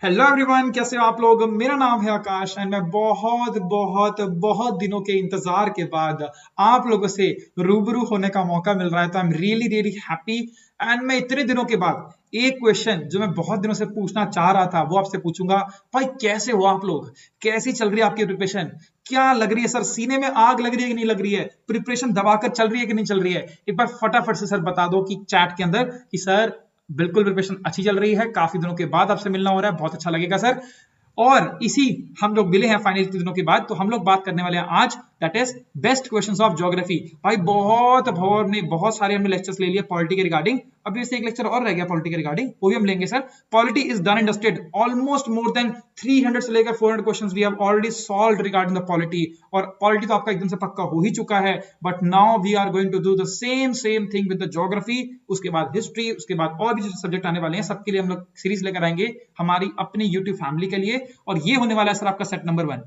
Hello everyone, कैसे हो आप लोग। मेरा नाम है आकाश एंड मैं बहुत बहुत बहुत दिनों के इंतजार के बाद आप लोगों से रूबरू होने का मौका मिल रहा है। तो I am really really happy. And मैं इतने दिनों के बाद एक क्वेश्चन जो मैं बहुत दिनों से पूछना चाह रहा था वो आपसे पूछूंगा। भाई कैसे हो आप लोग, कैसी चल रही है आपकी प्रिपरेशन, क्या लग रही है सर, सीने में आग लग रही है कि नहीं लग रही है, प्रिपरेशन दबाकर चल रही है कि नहीं चल रही है। एक बार फटाफट से सर बता दो कि चैट के अंदर कि सर बिल्कुल प्रिपरेशन अच्छी चल रही है, काफी दिनों के बाद आपसे मिलना हो रहा है, बहुत अच्छा लगेगा सर। और इसी हम लोग मिले हैं फाइनली इतने दिनों के बाद, तो हम लोग बात करने वाले हैं आज, that is best questions of geography. भाई बहुत सारे हमने लेक्चर्स ले लिए पॉलिटी के रिगार्डिंग, अभी से एक लेक्चर और रह गया पॉलिटी के रिगार्डिंग, वो भी हम लेंगे sir. Polity is done and dusted, almost more than 300 से लेकर 400 questions we have already solved regarding the polity. और पॉलिटी तो आपका एकदम से पक्का हो ही चुका है, but now we are going to do the same thing with the geography. उसके बाद हिस्ट्री, उसके बाद और भी जो सब्जेक्ट आने वाले हैं सबके लिए हम लोग सीरीज लेकर आएंगे हमारी अपनी यूट्यूब फैमिली के लिए। और ये होने वाला है सर आपका सेट नंबर 1।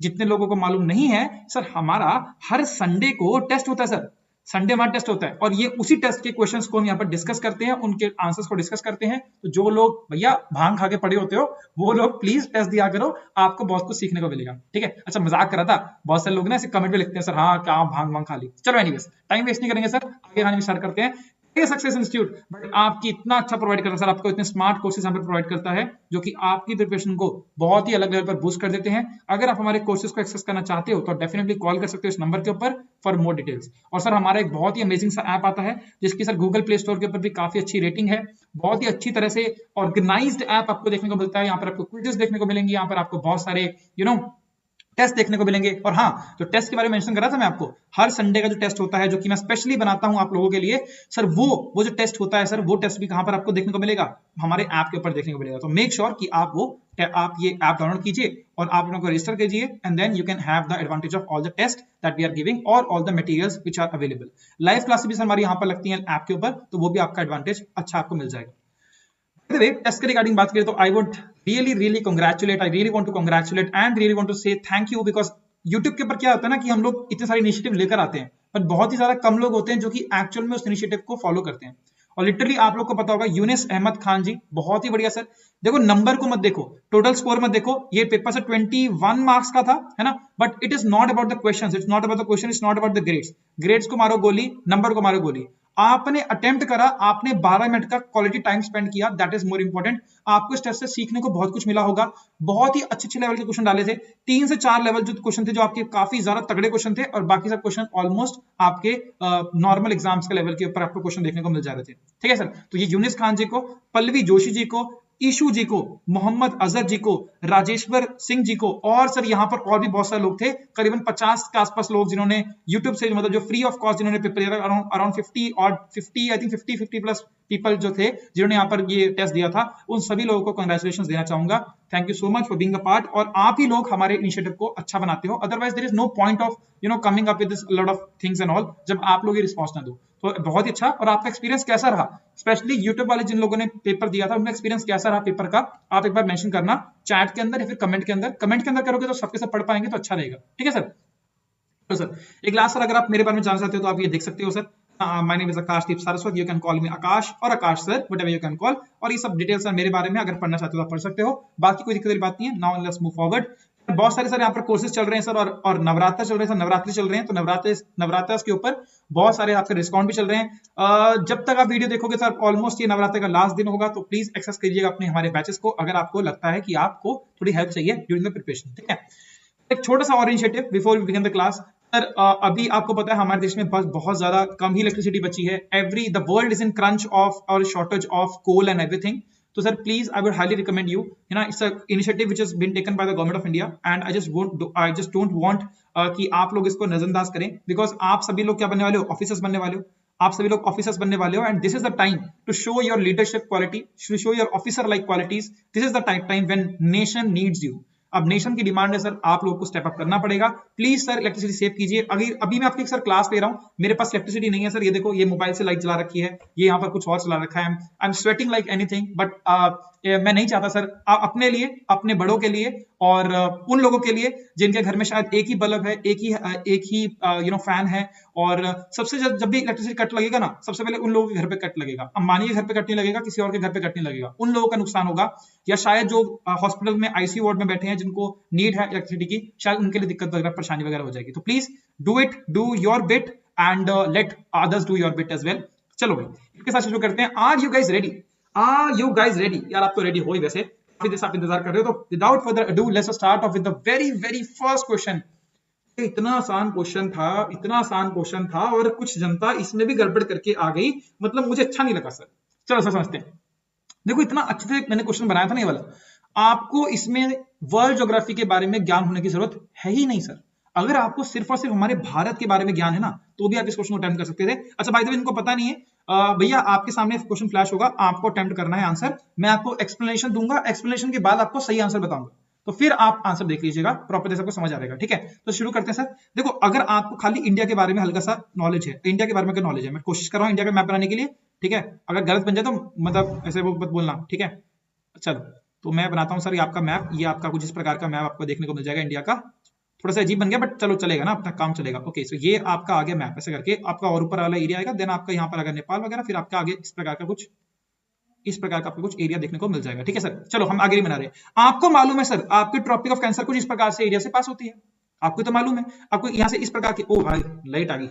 जितने लोगों को मालूम नहीं है सर, हमारा हर संडे को टेस्ट होता है सर, संडे हमारा टेस्ट होता है और ये उसी टेस्ट के क्वेश्चंस को हम यहाँ पर डिस्कस करते हैं, उनके आंसर्स को डिस्कस करते हैं। तो जो लोग भैया भांग खा के पड़े होते हो वो लोग प्लीज टेस्ट दिया करो, आपको बहुत कुछ सीखने को मिलेगा। ठीक है, अच्छा मजाक कर रहा था, बहुत सारे लोग ना ऐसे कमेंट में लिखते हैं सर हाँ क्या भांग भांग खा ली। चलो एनीवेज टाइम वेस्ट नहीं करेंगे सर, आगे कहानी स्टार्ट करते हैं। सक्सेस इंस्टीट्यूट बट आपकी इतना अच्छा प्रोवाइड करता है सर, आपको इतने स्मार्ट कोर्सेज यहाँ पर प्रोवाइड करता है जो कि आपकी प्रिपरेशन को बहुत ही अलग लेवल पर बूस्ट कर देते हैं। अगर आप हमारे कोर्सेज को एक्सेस करना चाहते हो तो डेफिनेटली कॉल कर सकते हो इस नंबर के ऊपर फॉर मोर डिटेल्स। और सर हमारा एक बहुत ही अमेजिंग सा ऐप आता है जिसकी सर गूगल प्ले स्टोर के ऊपर भी काफी अच्छी रेटिंग है, बहुत ही अच्छी तरह से ऑर्गेनाइज्ड ऐप आपको देखने को मिलता है। यहाँ पर आपको क्विज़ेस देखने को मिलेंगे, यहाँ पर आपको बहुत सारे टेस्ट देखने को मिलेंगे। और हाँ, जो टेस्ट के बारे में मेंशन कर रहा था मैं आपको, हर संडे का जो टेस्ट होता है जो कि मैं स्पेशली बनाता हूं आप लोगों के लिए सर, वो जो टेस्ट होता है सर, वो टेस्ट भी कहां पर आपको देखने को मिलेगा, हमारे ऐप के ऊपर देखने को मिलेगा। तो मेक श्योर कि आप ये ऐप डाउनलोड कीजिए और आप लोगों को रजिस्टर कीजिए and then you can have the advantage of all the test that we are giving और all the materials which are available. Live classes भी सर हमारी यहाँ पर लगती हैं ऐप के ऊपर, तो वो भी आपका एडवांटेज अच्छा आपको मिल जाएगा। टेस्ट के रिगार्डिंग बात करें तो I would really congratulate, I really want to congratulate and really want to say thank you, because YouTube के ऊपर क्या होता है ना कि हम लोग इतने सारे इनिशिएटिव लेकर आते हैं पर बहुत ही ज्यादा कम लोग होते हैं जो कि एक्चुअल में उस इनिशिएटिव को फॉलो करते हैं। और लिटरली आप लोग को पता होगा यूनिस अहमद खान जी बहुत ही बढ़िया सर। देखो नंबर को मत देखो, टोटल स्कोर मत देखो, ये पेपर से 21 मार्क्स का था है ना, but it is not about the questions, it's not about the question, it's not about the grades. Grades को मारो गोली, नंबर को मारो गोली। आपने अटेम्प्ट करा, आपने 12 मिनट का क्वालिटी टाइम स्पेंड किया, दैट इज मोर इंपॉर्टेंट। आपको इस टेस्ट से सीखने को बहुत कुछ मिला होगा, बहुत ही अच्छे लेवल के क्वेश्चन डाले थे, 3 से 4 लेवल जो क्वेश्चन थे जो आपके काफी ज्यादा तगड़े क्वेश्चन थे, और बाकी सब क्वेश्चन ऑलमोस्ट आपके नॉर्मल एग्जाम्स के लेवल के ऊपर आपको क्वेश्चन देखने को मिल जा रहे थे। ठीक है सर, तो ये यूनिस खान जी को, पल्लवी जोशी जी को, ईशू जी को, मोहम्मद अजहर जी को, राजेश्वर सिंह जी को, और सर यहाँ पर और भी बहुत सारे लोग थे, करीबन 50 के आसपास लोग जिन्होंने यूट्यूब से मतलब जो फ्री ऑफ कॉस्ट जिन्होंने पेपर दिया, अराउंड 50 और 50 आई थिंक 50 प्लस पीपल जो थे जिन्होंने यहाँ पर ये टेस्ट दिया था, उन सभी लोगों को कंग्रेचुलेशन देना चाहूंगा। Thank you so much for being a part, और आप ही लोग हमारे इनिशिएटिव को अच्छा बनाते हो, otherwise there is no point of coming up with this lot of things and all जब आप लोग ये रिस्पॉन्स ना दो। तो बहुत ही अच्छा। और आपका एक्सपीरियंस कैसा रहा, स्पेशली यूट्यूब वाले जिन लोगों ने पेपर दिया था उनका एक्सपीरियंस कैसा रहा पेपर का, आप एक बार मेंशन करना चैट के अंदर या फिर कमेंट के अंदर। कमेंट के अंदर करोगे तो सबके सब पढ़ पाएंगे तो अच्छा रहेगा। ठीक है सर। तो सर एक लास्ट सर, अगर आप मेरे बारे में जानना चाहते हो तो आप ये देख सकते हो sir, my name is Akashdeep Saraswat, you can call me Akash और Akash sir, whatever you can call. और ये सब डिटेल्स सर मेरे बारे में अगर पढ़ना चाहते हो तो आप पढ़ सकते हो, बाकी कोई दिक्कत वाली बात नहीं है। Now let's move forward. बहुत सारे सर यहाँ पर कोर्सेज चल रहे हैं सर, और नवरात्र चल रहे हैं सर, नवरात्रि चल रहे हैं, तो नवरात्र के ऊपर बहुत सारे आपके डिस्काउंट भी चल रहे हैं। जब तक आप वीडियो देखोगे सर ऑलमोस्ट ये नवरात्र का लास्ट दिन होगा, तो प्लीज एक्सेस कीजिएगा अपने हमारे बैचेस को अगर आपको लगता है कि आपको थोड़ी हेल्प चाहिए ड्यूरिंग द प्रिपरेशन। ठीक है, एक छोटा सा और initiative before we begin the class sir, अभी आपको पता है हमारे देश में बस बहुत ज्यादा कम ही इलेक्ट्रिसिटी बची है, the world is in crunch of और shortage of coal and everything. तो sir please I would highly recommend you, it's a initiative which has been taken by the government of India and I just don't want कि आप लोग इसको नजरअंदाज करें, because आप सभी लोग क्या बनने वाले हो, ऑफिसर्स बनने वाले हो, आप सभी लोग ऑफिसर्स बनने वाले हो, and this is the time to show your leadership quality, to show your officer like qualities. This is the time when nation needs you. अब नेशन की डिमांड है सर, आप लोगों को स्टेप अप करना पड़ेगा। प्लीज सर इलेक्ट्रिसिटी सेव कीजिए। अगर अभी मैं आपकी सर क्लास ले रहा हूँ, मेरे पास इलेक्ट्रिसिटी नहीं है सर, ये देखो ये मोबाइल से लाइट जला रखी है, ये यहाँ पर कुछ और चला रखा है, I am sweating like anything, but मैं नहीं चाहता सर अपने लिए, अपने बड़ों के लिए और उन लोगों के लिए जिनके घर में शायद एक ही बल्ब है, एक ही फैन है, और सबसे जब भी इलेक्ट्रिसिटी कट लगेगा ना, सबसे पहले उन लोगों के घर पे कट लगेगा। अंबानी के घर पे कट नहीं लगेगा, किसी और के घर पे कट नहीं लगेगा, उन लोगों का नुकसान होगा, या शायद जो हॉस्पिटल में आईसीयू वार्ड में बैठे हैं जिनको नीड है इलेक्ट्रिसिटी की, शायद उनके लिए दिक्कत वगैरह परेशानी वगैरह हो जाएगी। तो please do it, do your bit and let others do your bit as well. चलो भाई इसके साथ शुरू करते हैं। Are you guys ready? Are you guys ready? यार आप तो रेडी हो ही वैसे, काफी देर से आप इंतजार कर रहे हो। तो without further ado let's start of with the very very first question. इतना आसान क्वेश्चन था, इतना आसान क्वेश्चन था, और कुछ जनता इसमें भी गड़बड़ करके आ गई, मतलब मुझे अच्छा नहीं लगा सर। चलो सर समझते हैं। देखो इतना अच्छे से मैंने क्वेश्चन बनाया था ना ये वाला, आपको इसमें वर्ल्ड ज्योग्राफी के बारे में ज्ञान होने की जरूरत है ही नहीं सर। अगर आपको सिर्फ और सिर्फ हमारे भारत के बारे में ज्ञान है ना, तो भी आप इस क्वेश्चन को अटेम्प्ट कर सकते थे। अच्छा भाई इनको पता नहीं है, भैया आपके सामने क्वेश्चन फ्लैश होगा, आपको अटेम्प्ट करना है आंसर, मैं आपको एक्सप्लेनेशन दूंगा, एक्सप्लेनेशन के बाद आपको सही आंसर बताऊंगा, तो फिर आप आंसर देख लीजिएगा, प्रॉपर सबको समझ आ जाएगा। ठीक है, तो शुरू करते हैं सर। देखो अगर आपको खाली इंडिया के बारे में हल्का सा नॉलेज है, इंडिया के बारे में क्या नॉलेज है, मैं कोशिश कर रहा हूँ इंडिया का मैप बनाने के लिए, ठीक है, अगर गलत बन जाए तो मतलब ऐसे वो मत बोलना, ठीक है। चलो तो मैं बनाता हूँ सर ये आपका मैप, ये आपका कुछ इस प्रकार का मैप आपको देखने को मिल जाएगा इंडिया का। थोड़ा सा अजीब बन गया बट चलो चलेगा ना, अपना काम चलेगा। ओके सो ये आपका आ गया मैप, ऐसे करके आपका और ऊपर वाला एरिया आएगा, देन आपका यहाँ पर अगर नेपाल वगैरह, फिर आपका आगे इस प्रकार का कुछ, इस प्रकार का आपको कुछ एरिया देखने को मिल जाएगा। ठीक है सर, चलो हम आगे भी बना रहे हैं। आपको मालूम है सर आपकी ट्रॉपिक ऑफ कैंसर कुछ इस प्रकार से एरिया से पास होती है, आपको तो मालूम है, आपको यहाँ से इस प्रकार के, ओ भाई लाइट आ गई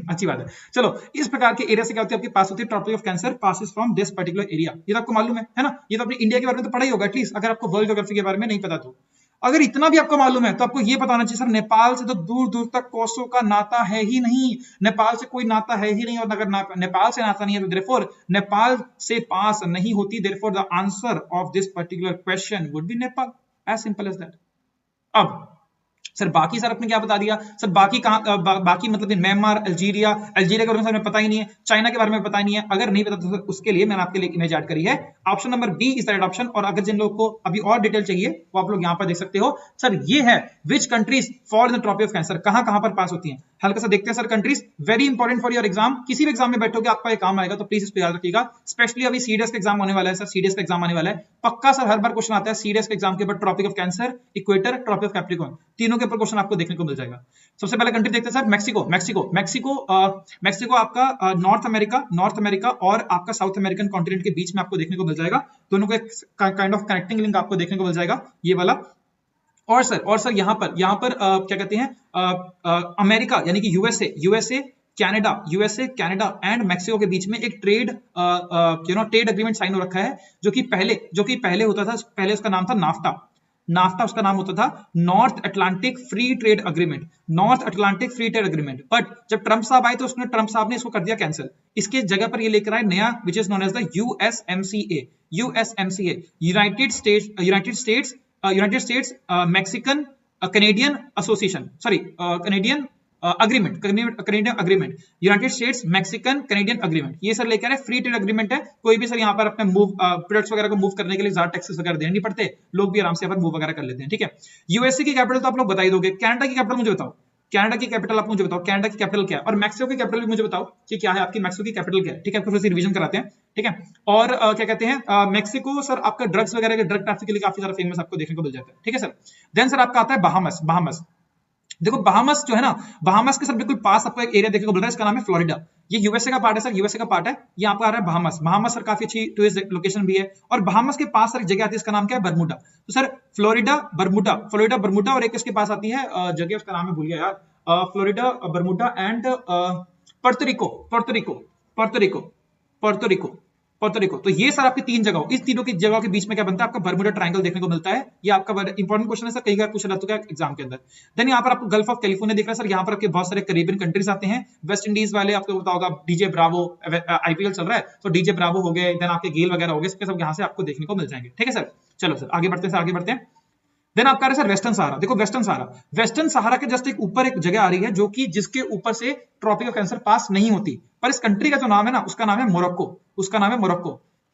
अच्छी बात है। चलो इस प्रकार के एरिया से क्या होती है आपके पास होती है, tropic of cancer passes from this particular area, ये तो आपको मालूम है ना, ये तो अपनी इंडिया के बारे में तो पढ़ा ही होगा एटलीस्ट, अगर आपको वर्ल्ड ज्योग्राफी के बारे में नहीं पता तो। अगर इतना भी आपको मालूम है तो आपको ये पता होना चाहिए सर नेपाल से तो दूर दूर तक कोसों का नाता है ही नहीं, नेपाल से कोई नाता है ही नहीं, और अगर नेपाल से नाता नहीं है तो देयरफॉर नेपाल से पास नहीं होती, therefore the answer of this particular question would be Nepal, as simple as that. अब सर बाकी सर आपने क्या बता दिया सर, बाकी कहां बाकी मतलब म्यांमार, अल्जीरिया के बारे में सर में पता ही नहीं है, चाइना के बारे में पता ही नहीं है। अगर नहीं पता तो उसके लिए मैंने आपके लिए इमेज ऐड करी है, option number B is the right option. और अगर जिन लोगों को अभी और डिटेल चाहिए वो आप लोग यहाँ पर देख सकते हो सर, ये है which countries for the tropic of cancer, कहां पर पास होती हैं। हल्का सा देखते हैं sir countries, very important for your exam, किसी भी एग्जाम में बैठोगे आपका ये काम आएगा, तो प्लीज इसको याद रखिएगा। स्पेशली अभी सीडीएस का एग्जाम होने वाला है सर, सीडीएस का एग्जाम आने वाला है पक्का सर, हर बार क्वेश्चन आता है सीडीएस के एग्जाम के ऊपर, tropic of cancer, equator, tropic of capricorn, तीनों के ऊपर क्वेश्चन आपको देखने को मिल जाएगा। सबसे पहले कंट्री देखते हैं सर मैक्सिको आपका नॉर्थ अमेरिका और आपका साउथ अमेरिकन कॉन्टिनेंट के बीच में आपको देखने को मिल जाएगा, दोनों को एक काइंड ऑफ कनेक्टिंग लिंक आपको देखने को मिल जाएगा ये वाला। और सर यहाँ पर क्या कहते हैं अमेरिका यानी कि यूएसए कनाडा एंड मैक्सिको के बीच में एक ट्रेड एग्रीमेंट साइन हो रखा है, जो कि पहले होता था, पहले उसका नाम था नाफ्टा उसका नाम होता था, north Atlantic free trade agreement, but जब ट्रंप साहब आए तो ट्रंप साहब ने इसको कर दिया कैंसिल, इसके जगह पर ये लेकर आए नया which is known as the USMCA, United States Mexican Canadian association, Canadian agreement, United States Mexican Canadian agreement, ये सर लेकर फ्री ट्रेड अग्रीमेंट है। कोई भी सर यहाँ पर अपने मूव प्रोडक्ट्स वगैरह को मूव करने के लिए ज्यादा टैक्सेस वगैरह देने नहीं पड़ते, लोग भी आराम से मूव वगैरह कर लेते हैं। ठीक है, यूएसए की कैपिटल तो आप लोग बता ही दोगे, कनाडा की कैपिटल मुझे बताओ, कनाडा की कैपिटल क्या है, और मैक्सिको की कैपिटल भी मुझे बताओ कि क्या है आपकी मैक्सिको की कैपिटल क्या है। ठीक है, आपको फिर से रिवीजन कराते हैं। ठीक है, और क्या कहते हैं मैक्सिको सर आपका ड्रग्स वगैरह के ड्रग ट्रैफिक के लिए काफी सारा फेमस आपको देखने को मिल जाता है। ठीक है सर, देन सर आपका आता है बहामस। देखो बहामस जो है ना, बहामस के सर बिल्कुल पास आपको एक एरिया देखने को मिल रहा है, इसका नाम है फ्लोरिडा, ये यूएसए का पार्ट है सर, यूएसए का पार्ट है, ये आपका आ रहा है बहामस सर काफी अच्छी टूरिस्ट लोकेशन भी है। और बहामस के पास सर एक जगह आती है, इसका नाम क्या है, बरमुडा। तो सर फ्लोरिडा बरमुडा, और एक इसके पास आती है जगह, उसका नाम है भूल गया यार, Florida, Bermuda and Puerto Rico. तो ये सर आपकी तीन जगह, इस तीनों की जगहों के बीच में क्या बनता है, आपका बरमुडा ट्रायंगल देखने को मिलता है। ये आपका इंपॉर्टेंट क्वेश्चन है सर, कई बार पूछा जा चुका है एग्जाम के अंदर। देन यहाँ पर आपको गल्फ ऑफ कैलिफोर्निया दिख रहा है सर, यहाँ पर आपके बहुत सारे करीबियन कंट्रीज आते हैं, वेस्ट इंडीज वाले आपको पता होगा, डीजे ब्रावो, आईपीएल चल रहा है तो डीजे ब्रावो हो गए, देन आपके गेल वगैरह हो गए, सब यहाँ से आपको देखने को मिल जाएंगे। ठीक है सर, चलो सर आगे बढ़ते हैं। देन आपका सर वेस्टर्न सहारा, देखो वेस्टर्न सहारा के जस्ट एक ऊपर एक जगह आ रही है, जो कि जिसके ऊपर से ट्रॉपिक ऑफ कैंसर पास नहीं होती, पर इस कंट्री का जो नाम है ना, उसका नाम है मोरक्को।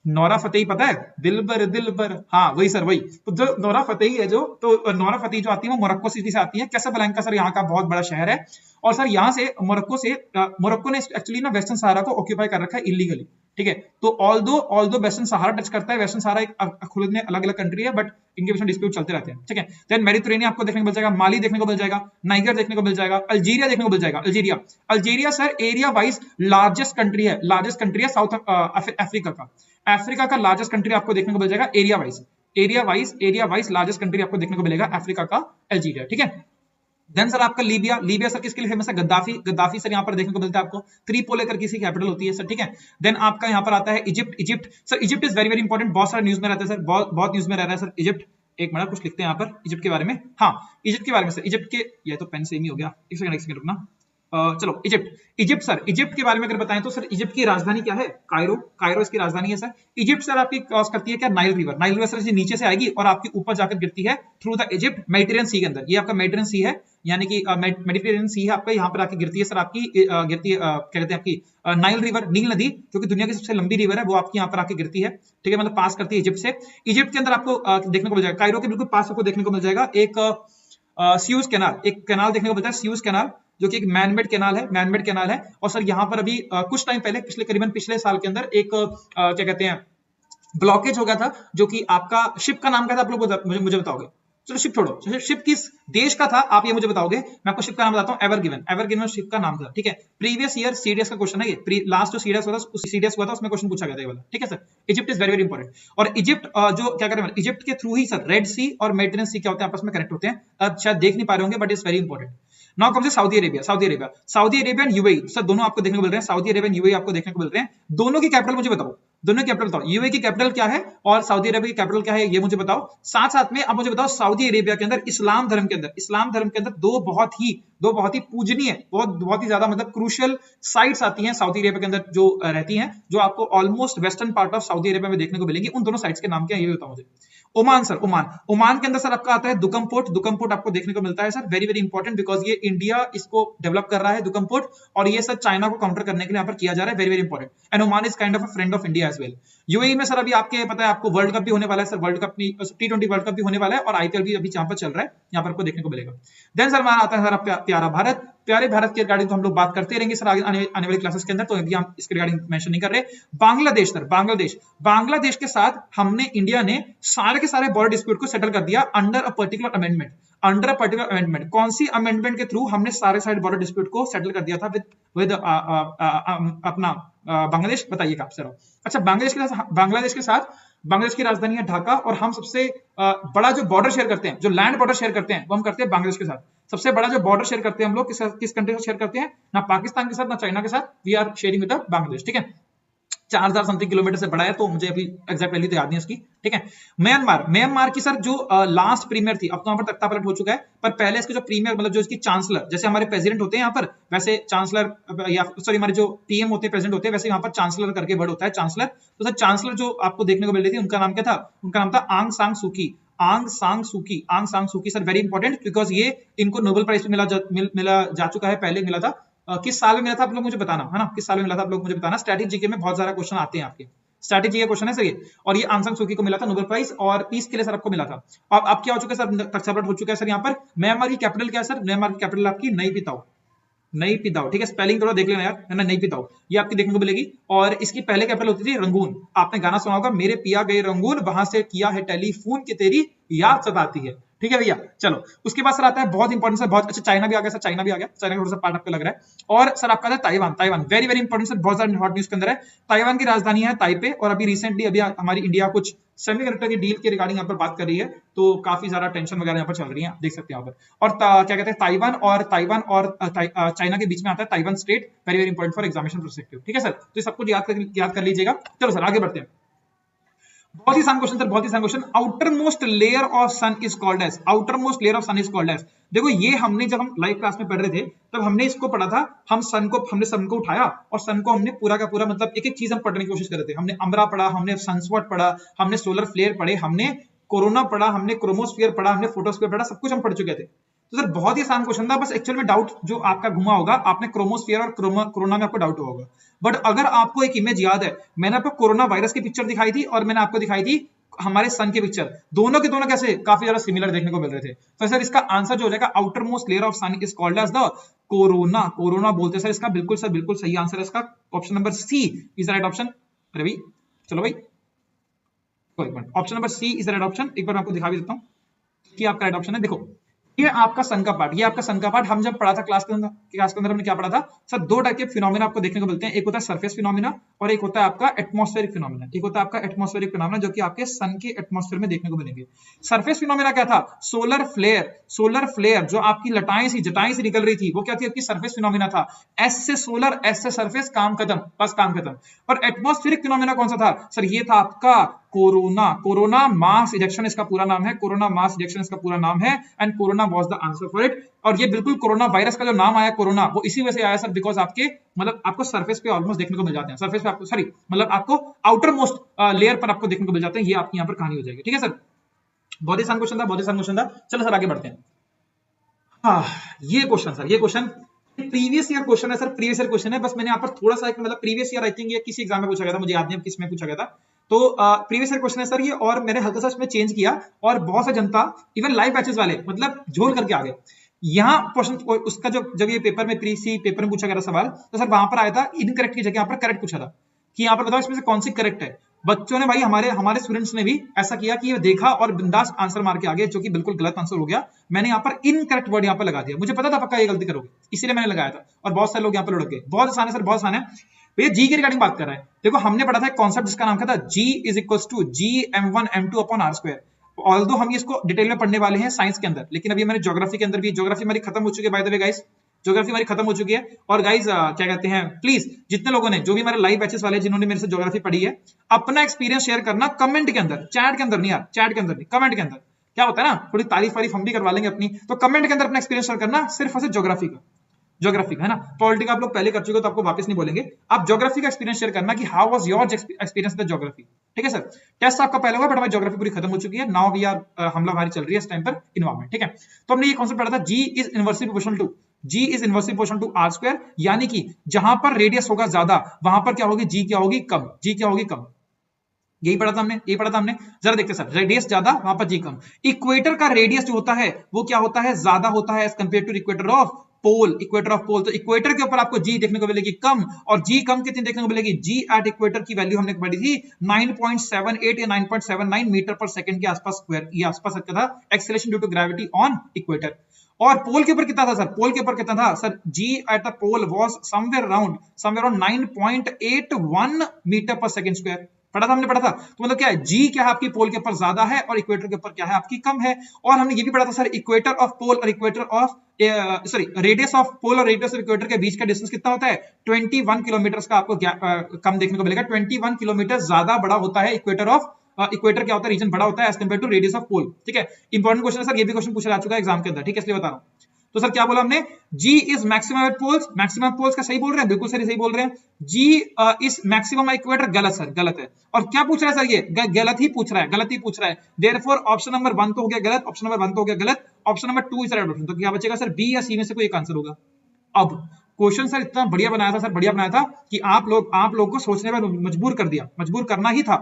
नोरा फतेही पता है, दिलबर, हाँ वही सर, वही तो जो नोरा फतेही है जो, तो नोरा फतेही जो आती है वो मोरक्को सिटी से आती है। कैसाब्लांका सर यहाँ का बहुत बड़ा शहर है, और सर यहाँ से मोरक्को ने एक्चुअली ना वेस्टर्न सहारा को ऑक्यूपाई कर रखा है इलीगली, ठीक है। तो ऑल्दो वेस्टर्न सहारा टच करता है, वेस्टर्न सहारा एक खुद में अलग अलग कंट्री है, बट इनके बीच में डिस्प्यूट चलते रहते हैं, ठीक है। देन मेडिटेरेनियन आपको देखने को मिल जाएगा, माली देखने को मिल जाएगा, नाइगर देखने को मिल जाएगा, अल्जीरिया देखने को मिल जाएगा। Algeria sir area wise largest country है साउथ अफ्रीका का। अफ्रीका का लार्जेस्ट कंट्री आपको देखने को मिल जाएगा एरिया वाइज लार्जेस्ट कंट्री आपको देखने को मिलेगा अफ्रीका का अल्जीरिया, ठीक है। देन सर आपका लीबिया सर किसके लिए फेमस है? गद्दाफी सर यहाँ पर देखने को मिलता है आपको। त्रिपोली करके किसी कैपिटल होती है सर, ठीक है। देन आपका यहाँ पर आता है Egypt sir, Egypt is very very important, बहुत सारे न्यूज में रहता है सर, बहुत न्यूज में रह रहा है सर इजिप्ट। एक मिनट कुछ लिखते हैं यहाँ पर इजिप्ट के बारे में, हाँ इजिप्ट के बारे में सर, इजिप्ट के, ये तो पेन सेम ही हो गया, एक सेकंड रुकना। चलो इजिप्ट के बारे में अगर बताएं तो सर इजिप्ट की राजधानी क्या है? कायरो इसकी राजधानी है सर। इजिप्ट सर आपकी क्रॉस करती है क्या? नाइल रिवर सर नीचे से आएगी और आपके ऊपर जाकर गिरती है थ्रू द इजिप्ट मेडिटेरियन सी के अंदर। ये आपका मेडिटेरियन सी है, यानी कि मेडिटेरियन सी है आपका, यहाँ पर आके गिरती है सर आपकी, क्या कहते हैं आपकी नाइल रिवर, नील नदी जो कि दुनिया की सबसे लंबी रिवर है, वो आपकी यहाँ पर आके गिरती है, ठीक है, मतलब पास करती है इजिप्ट से। इजिप्ट के अंदर आपको देखने को मिल जाएगा, कायरो के बिल्कुल पास आपको देखने को मिल जाएगा एक सियूज कैनाल, एक कैनाल देखने को मिलता है सियूज कैनाल, जो कि एक मैनमेड कैनाल है। और सर यहाँ पर अभी कुछ टाइम पहले पिछले साल के अंदर एक क्या कहते हैं ब्लॉकेज हो गया था, जो कि आपका शिप का नाम क्या था आप लोग मुझे बताओगे? चलो शिप छोड़ो, शिप किस देश का था आप ये मुझे बताओगे, मैं आपको शिप का नाम बताता हूँ। एवरगिवन शिप का नाम था, ठीक है। प्रीवियस ईयर सीडीएस का क्वेश्चन है ये, लास्ट जो सीडीएस हुआ था उसमें क्वेश्चन पूछा गया था ये वाला, ठीक है sir. Egypt is very very important, और इजिप्ट जो क्या करें, इजिप्ट के थ्रू ही सर रेड सी और मेडिटेरियन सी क्या होते हैं, आपस में कनेक्ट होते हैं। अब शायद देख नहीं पा रहे होंगे, but it's very important. Now comes Saudi Arabia and UAE sir, दोनों आपको देखने को मिल रहे हैं, सऊदी अरेबिया एंड यूएई आपको देखने को मिल रहे हैं। दोनों की कैपिटल मुझे बताओ, यूएई की कैपिटल क्या है और सऊदी अरेबिया की कैपिटल क्या है, ये मुझे बताओ। साथ में आप मुझे बताओ सऊदी अरेबिया के अंदर इस्लाम धर्म के अंदर दो बहुत ही पूजनीय, बहुत ही ज्यादा मतलब क्रूशियल साइट्स आती हैं सऊदी अरेबिया के अंदर जो रहती हैं, जो आपको almost western part of Saudi Arabia में देखने को मिलेंगी। उन दोनों साइट्स के नाम क्या है ये बताओ मुझे। ओमान सर, ओमान के अंदर सर आपका आता है दुकम पोर्ट आपको देखने को मिलता है sir, very very important, because ये इंडिया इसको डेवलप कर रहा है दुकम पोर्ट, और ये सर चाइना को काउंटर करने के लिए यहाँ पर किया जा रहा है, very very important. And Oman is kind of a friend of India as well. UAE में सर अभी आपके पता है आपको वर्ल्ड कप भी होने वाला है sir, world cup T20 world cup भी होने वाला है, और आईपीएल भी अभी यहाँ पर चल रहा है, यहाँ पर आपको देखने को मिलेगा। देन सर हमारा आता है सर प्यारे भारत के रिगार्डिंग तो हम लोग बात करते रहेंगे सर आने वाली क्लासेस के अंदर, तो अभी हम इसके रिगार्डिंग मेंशन नहीं कर रहे। बांग्लादेश सर, बांग्लादेश के साथ हमने इंडिया ने सारे के सारे बॉर्डर डिस्प्यूट को सेटल कर दिया अंडर अ पर्टिकुलर अमेंडमेंट। कौन सी अमेंडमेंट के थ्रू हमने सारे बॉर्डर डिस्प्यूट को सेटल कर दिया था विद अपना बांग्लादेश, बताइएगा आप सर। अच्छा, बांग्लादेश की राजधानी है ढाका, और हम सबसे बड़ा जो बॉर्डर शेयर करते हैं, जो लैंड बॉर्डर शेयर करते हैं, वो हम करते हैं बांग्लादेश के साथ। सबसे बड़ा जो बॉर्डर शेयर करते हैं हम लोग किस कंट्री से शेयर करते हैं? ना पाकिस्तान के साथ, ना चाइना के साथ, we are sharing with Bangladesh, ठीक है। 4000 समथिंग किलोमीटर से बड़ा है, तो मुझे अभी एग्जैक्ट वैल्यू तो याद नहीं इसकी, ठीक है। म्यांमार की सर जो लास्ट प्रीमियर थी, अब तो यहाँ पर तख्ता पलट हो चुका है, पर पहले इसके जो प्रीमियर मतलब जो इसकी चांसलर, जैसे हमारे प्रेसिडेंट होते हैं यहाँ पर, वैसे चांसलर या सॉरी हमारे जो पीएम होते हैं, प्रेसिडेंट होते हैं, वैसे यहाँ पर चांसलर करके वर्ड होता है, चांसलर। तो सर चांसलर जो आपको देखने को मिल रही थी, उनका नाम क्या था? उनका नाम था आंग सांग सूकी सर, वेरी इंपॉर्टेंट, बिकॉज ये इनको नोबेल प्राइज मिला जा चुका है, पहले मिला था। किस साल में मिला था आप लोग मुझे बताना, है ना, किस साल में मिला था आप लोग मुझे बताना। स्ट्रैटेजी के में बहुत सारा क्वेश्चन आते हैं आपके, स्ट्रैटेजी का क्वेश्चन है सर ये, और ये आंग सांग सूकी को मिला था नोबेल प्राइज, और पीस के लिए सर आपको मिला था। अब क्या हो चुका है सर, तख्ता हो चुका है सर। यहाँ पर म्यांमार की कैपिटल क्या है सर? म्यांमार की कैपिटल आपकी नई पिताओ, ठीक है, स्पेलिंग थोड़ा देख लेना यार, है ना, नई पिताओ, ये आपकी देखने को मिलेगी। और इसकी पहले कैपिटल होती थी रंगून, आपने गाना सुना होगा, मेरे पिया गए रंगून, वहां से किया है टेलीफोन की तेरी याद सताती है, ठीक है भैया। चलो उसके बाद सर आता है बहुत इंपॉर्टेंट सर, बहुत अच्छा, चाइना भी आ गया सर, चाइना का थोड़ा सा पार्ट आपको लग रहा है। और सर आपका था Taiwan, very very important sir, बहुत सारे हॉट न्यूज के अंदर है। ताइवान की राजधानी है ताइपे, और अभी रिसेंटली अभी हमारी इंडिया कुछ सेमीकंडक्टर की डील के रिगार्डिंग यहाँ पर बात कर रही है, तो काफी ज्यादा टेंशन वगैरह यहाँ पर चल रही है, देख सकते हैं यहाँ पर। और क्या कहते हैं, ताइवान और चाइना के बीच में आता है Taiwan state, very very important for examination perspective, ठीक है सर। तो सब कुछ याद कर लीजिएगा। चलो सर आगे बढ़ते हैं। बहुत ही आसान question. Outer most layer of sun is called as, देखो ये हमने जब हम लाइव क्लास में पढ़ रहे थे, तब हमने इसको पढ़ा था, हमने सन को उठाया, और सन को हमने पूरा का पूरा मतलब एक चीज हम पढ़ने की कोशिश कर रहे थे। हमने अम्बरा पढ़ा, हमने सनस्पॉट पढ़ा, हमने सोलर फ्लेयर पढ़े, हमने कोरोना पढ़ा, हमने क्रोमोस्फीयर पढ़ा, हमने फोटोस्फीयर पढ़ा, सब कुछ हम पढ़ चुके थे। तो सर बहुत ही आसान क्वेश्चन था, बस एक्चुअल में डाउट जो आपका घुमा होगा, आपने क्रोमोस्फीयर और कोरोना में आपको डाउट हुआ होगा। बट अगर आपको एक इमेज याद है, मैंने आपको कोरोना वायरस की पिक्चर दिखाई थी और मैंने आपको दिखाई थी हमारे सन की पिक्चर, दोनों के दोनों कैसे काफी ज्यादा सिमिलर देखने को मिल रहे थे। तो सर इसका आंसर जो हो जाएगा outer most layer of sun is called as the corona, corona बोलते हैं सर इसका। बिल्कुल सर बिल्कुल सही आंसर है इसका, option number C is the right option. Ravi चलो भाई, कोई minute, option number C is the right option. एक बार मैं आपको दिखा भी देता हूँ कि आपका राइट ऑप्शन है। देखो ये आपका सन का पार्ट, ये आपका सन का पार्ट हम जब पढ़ा था क्लास के अंदर हमने क्या पढ़ा था सर, दो टाइप के फिनोमेना आपको देखने को मिलते हैं, एक होता है सरफेस फिनोमेना और एक होता है आपका एटमॉस्फेरिक फिनोमेना। एक होता है आपका एटमॉस्फेरिक फिनोमेना जो कि आपके सन के एटमॉस्फेयर में देखने को मिलेंगे। सरफेस फिनोमेना क्या था, सोलर फ्लेयर, सोलर फ्लेयर जो आपकी लटाएं सी जटाएं सी निकल रही थी वो क्या थी, आपकी सरफेस फिनोमेना था। एस से सोलर, एस से सरफेस, काम खत्म, बस काम खत्म। और एटमॉस्फेरिक फिनोमेना कौन सा था सर, ये था आपका कोरोना, कोरोना मास इजेक्शन इसका पूरा नाम है, कोरोना मास इजेक्शन इसका पूरा नाम है, and corona was the answer for it. और ये बिल्कुल कोरोना वायरस का जो नाम आया कोरोना, वो इसी वजह से आया सर, बिकॉज आपके मतलब आपको सरफेस पे ऑलमोस्ट देखने को मिल जाते हैं, सरफेस पे आपको सॉरी मतलब आपको आउटर मोस्ट लेयर पर आपको देखने को मिल जाते हैं। ये आपकी यहाँ पर कहानी हो जाएगी, ठीक है सर। बहुत ही आसान क्वेश्चन था, बहुत ही आसान क्वेश्चन था। चलो सर आगे बढ़ते हैं। हाँ ये क्वेश्चन सर, ये क्वेश्चन प्रीवियस ईयर क्वेश्चन है सर, प्रीवियस ईयर क्वेश्चन है, बस मैंने यहाँ पर थोड़ा सा मतलब प्रीवियस ईयर आई थिंक ये किसी एग्जाम में पूछा गया था, मुझे याद नहीं किस में पूछा गया था। तो प्रीवियस ईयर क्वेश्चन है सर ये, और मैंने हल्का सा इसमें चेंज किया और बहुत सा जनता इवन लाइव बैचेस वाले मतलब झोल करके आ गए। यहाँ क्वेश्चन उसका जब ये पेपर में प्री पेपर में पूछा गया था सवाल, तो सर वहां पर आया था इनकरेक्ट की जगह यहाँ पर करेक्ट पूछा था कि यहाँ पर बताओ इसमें से कौन सी करेक्ट है। बच्चों ने भाई हमारे स्टूडेंट्स ने भी ऐसा किया कि ये देखा और बिंदास आंसर मार के आ गए, जो कि बिल्कुल गलत आंसर हो गया। मैंने यहाँ पर इनकरेक्ट वर्ड यहाँ पर लगा दिया, मुझे पता था पक्का ये गलती करोगे, इसीलिए मैंने लगाया था, और बहुत सारे लोग यहाँ पर लुढ़क गए। बहुत आसान है सर, बहुत आसान है भैया। जी की रिगार्डिंग बात कर रहा है, देखो हमने पढ़ा था कॉन्सेप्ट जिसका नाम क्या था, G is equal to G m1 m2 upon R square. Although हम इसको डिटेल में पढ़ने वाले हैं साइंस के अंदर, लेकिन अभी हमारे ज्योग्राफी के अंदर भी, ज्योग्राफी हमारी खत्म हो चुकी है by the way guys, geography हमारी खत्म हो चुकी है। और गाइस क्या कहते हैं, प्लीज जितने लोगों ने जो भी हमारे लाइव बैचेस वाले जिन्होंने मेरे से ज्योग्राफी पढ़ी है, अपना एक्सपीरियंस शेयर करना कमेंट के अंदर, चैट के अंदर नहीं यार, चैट के अंदर नहीं, कमेंट के अंदर। क्या होता है ना, थोड़ी तारीफ वारीफ हम भी करवा लेंगे अपनी, तो कमेंट के अंदर अपना एक्सपीरियंस शेयर करना, सिर्फ और सिर्फ ज्योग्राफी का, ज्योग्राफी का है ना। पॉलिटिक्स आप लोग पहले कर चुके हो तो आपको वापस नहीं बोलेंगे, आप ज्योग्राफी का एक्सपीरियंस शेयर करना कि how was your experience with geography, ठीक है सर। टेस्ट आपका पहले हुआ बट हमारी ज्योग्राफी पूरी खत्म हो चुकी है, नाउ वी आर हमला भारी चल रही है इस टाइम पर इन्वायरमेंट, ठीक है। तो हमने ये कॉन्सेप्ट पढ़ा था, G is inversely proportional to, G is inversely proportional to R square, यानी कि जहां पर रेडियस होगा ज्यादा वहां पर क्या होगी, जी क्या होगी कम, जी क्या होगी कम। यही पढ़ा था हमने, यही पढ़ा था हमने। जरा देखते सर, रेडियस ज्यादा वहां पर जी कम। इक्वेटर का रेडियस जो होता है वो क्या होता है, ज्यादा होता है as compare to equator of pole, equator of pole. तो इक्वेटर के ऊपर आपको जी देखने को मिलेगी कम, और जी कम कितनी देखने को मिलेगी, जी एट इक्वेटर की वैल्यू हमने पढ़ी थी 9.78 या 9.79 मीटर पर सेकंड के आसपास स्क्वायर, ये आसपास था acceleration due to gravity on equator. और पोल के ऊपर कितना था सर, पोल के ऊपर कितना था sir, G at the pole was somewhere around 9.81 metre per second square. पढ़ा था हमने, पढ़ा था। तो मतलब क्या है, जी क्या है आपकी पोल के ऊपर ज्यादा है और इक्वेटर के ऊपर क्या है आपकी कम है। और हमने ये भी पढ़ा था सर, इक्वेटर ऑफ पोल और equator of sorry radius of pole और रेडियस ऑफ इक्वेटर के बीच का डिस्टेंस कितना होता है, 21 किलोमीटर का आपको कम देखने को मिलेगा। 21 किलोमीटर ज्यादा बड़ा होता है इक्वेटर ऑफ इक्वेटर क्या होता है, रीजन बड़ा होता है as compare to radius of pole, ठीक है। इंपॉर्टेंट क्वेश्चन है सर, ये भी क्वेश्चन पूछा जा चुका है एग्जाम के अंदर, ठीक है, इसलिए बता रहा हूं। तो सर क्या बोला हमने, G is maximum at poles, maximum poles का सही बोल रहे हैं, बिल्कुल सही बोल रहे हैं। G इज मैक्सिमम इक्वेटर, गलत सर, गलत है। और क्या पूछ रहा है सर, ये गलत ही पूछ रहा है, गलत ही पूछ रहा है। देयरफॉर ऑप्शन नंबर 1 तो हो गया गलत, ऑप्शन नंबर 1 तो हो गया गलत, option number 2 is right option. तो क्या बचेगा सर, बी या सी में से कोई एक आंसर होगा। अब क्वेश्चन सर इतना बढ़िया बनाया था सर, बढ़िया बनाया था कि आप लोग को सोचने में मजबूर कर दिया, मजबूर करना ही था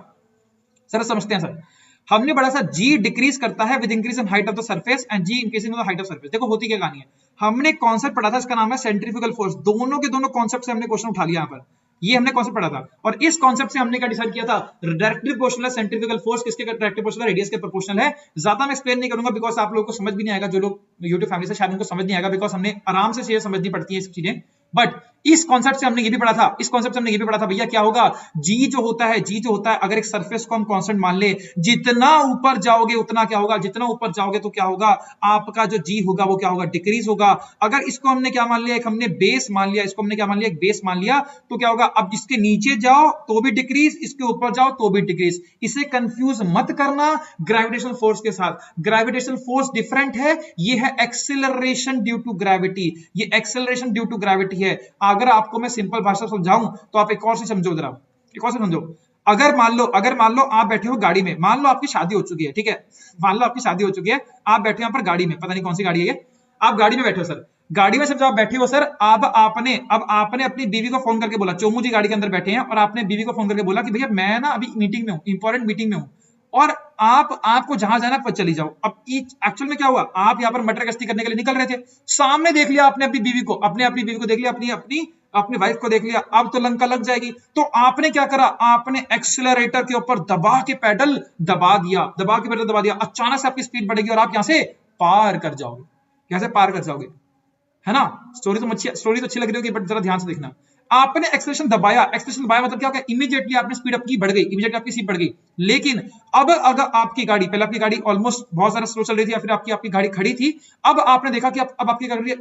सर। समझते हैं सर, हमने बड़ा सा जी डिक्रीज करता है with increase in height of the surface and G increasing the height of surface. देखो होती क्या कहानी है, हमने कॉन्सेप्ट पढ़ा था, इसका नाम है सेंट्रीफ्यूगल फोर्स। दोनों के दोनों कॉन्सेप्ट से हमने क्वेश्चन उठा लिया यहाँ पर, ये हमने कॉन्सेप्ट पढ़ा था। और इस कॉन्सेप्ट से हमने क्या डिसाइड किया था, डायरेक्टली प्रोपोर्शनल है सेंट्रीफ्यूगल फोर्स, किसके डायरेक्टली प्रोपोर्शनल, रेडियस के प्रोपोर्शनल है। ज्यादा मैं एक्सप्लेन नहीं करूंगा बिकॉज आप लोगों को समझ भी नहीं आएगा, जो लोग यूट्यूब फैमिली से शायद उनको समझ नहीं आएगा, बिकॉज हमने आराम से चीजें समझनी पड़ती है इस चीजें। बट इस कॉन्सेप्ट से हमने ये भी पढ़ा था, इस कॉन्सेप्ट से हमने ये भी पढ़ा था भैया क्या होगा, जी जो होता है, जी जो होता है, अगर एक सरफेस को हम कांस्टेंट मान ले, जितना ऊपर जाओगे उतना क्या होगा, जितना ऊपर जाओगे तो क्या होगा, आपका जो जी होगा वो क्या होगा, डिक्रीज होगा। अगर इसको हमने क्या मान लिया, एक हमने बेस मान लिया, इसको हमने क्या मान लिया, एक बेस मान लिया, तो क्या होगा, अब इसके नीचे जाओ तो भी डिक्रीज, इसके ऊपर जाओ तो भी डिक्रीज। इसे कंफ्यूज मत करना ग्रेविटेशनल फोर्स के साथ, ग्रेविटेशनल फोर्स डिफरेंट है, ये है एक्सेलरेशन ड्यू टू ग्रेविटी, ये एक्सेलरेशन ड्यू टू ग्रेविटी है। अगर आपको मैं सिंपल भाषा समझाऊं तो आप एक और से समझो, जरा एक और से समझो। अगर मान लो आप बैठे हो गाड़ी में, मान लो आपकी शादी हो चुकी है, ठीक है, मान लो आपकी शादी हो चुकी है, आप बैठे हो यहाँ पर गाड़ी में, पता नहीं कौन सी गाड़ी है ये, आप गाड़ी में बैठे हो सर, गाड़ी में जब आप बैठे हो सर, अब आपने अपनी बीवी को फोन करके बोला, चोमू जी गाड़ी के अंदर बैठे हैं, और आपने बीवी को फोन करके बोला कि भैया मैं ना अभी मीटिंग में हूं, इंपॉर्टेंट मीटिंग में हूं, और आपको जहां जाना पर चली जाओ। अब एक्चुअल में क्या हुआ, आप यहाँ पर मटर गश्ती करने के लिए निकल रहे थे, सामने देख लिया आपने अपनी बीवी को, अपनी बीवी को देख लिया, अपनी वाइफ को देख लिया, अब तो लंका लग जाएगी। तो आपने क्या करा, आपने एक्सेलरेटर के ऊपर दबा के पैडल दबा दिया, अचानक से आपकी स्पीड बढ़ेगी और आप यहां से पार कर जाओगे, यहां से पार कर जाओगे, है ना। स्टोरी तो अच्छी लग रही होगी, बट जरा ध्यान से देखना। आपने एक्सेलरेशन दबाया मतलब क्या होगा, इमीडिएटली आपने स्पीड आपकी बढ़ गई, इमीडिएटली आपकी स्पीड बढ़ गई। लेकिन अब अगर आपकी गाड़ी, पहले आपकी गाड़ी ऑलमोस्ट बहुत ज्यादा स्लो चल रही थी, या फिर आपकी गाड़ी खड़ी थी, अब आपने देखा कि अब आपकी गाड़ी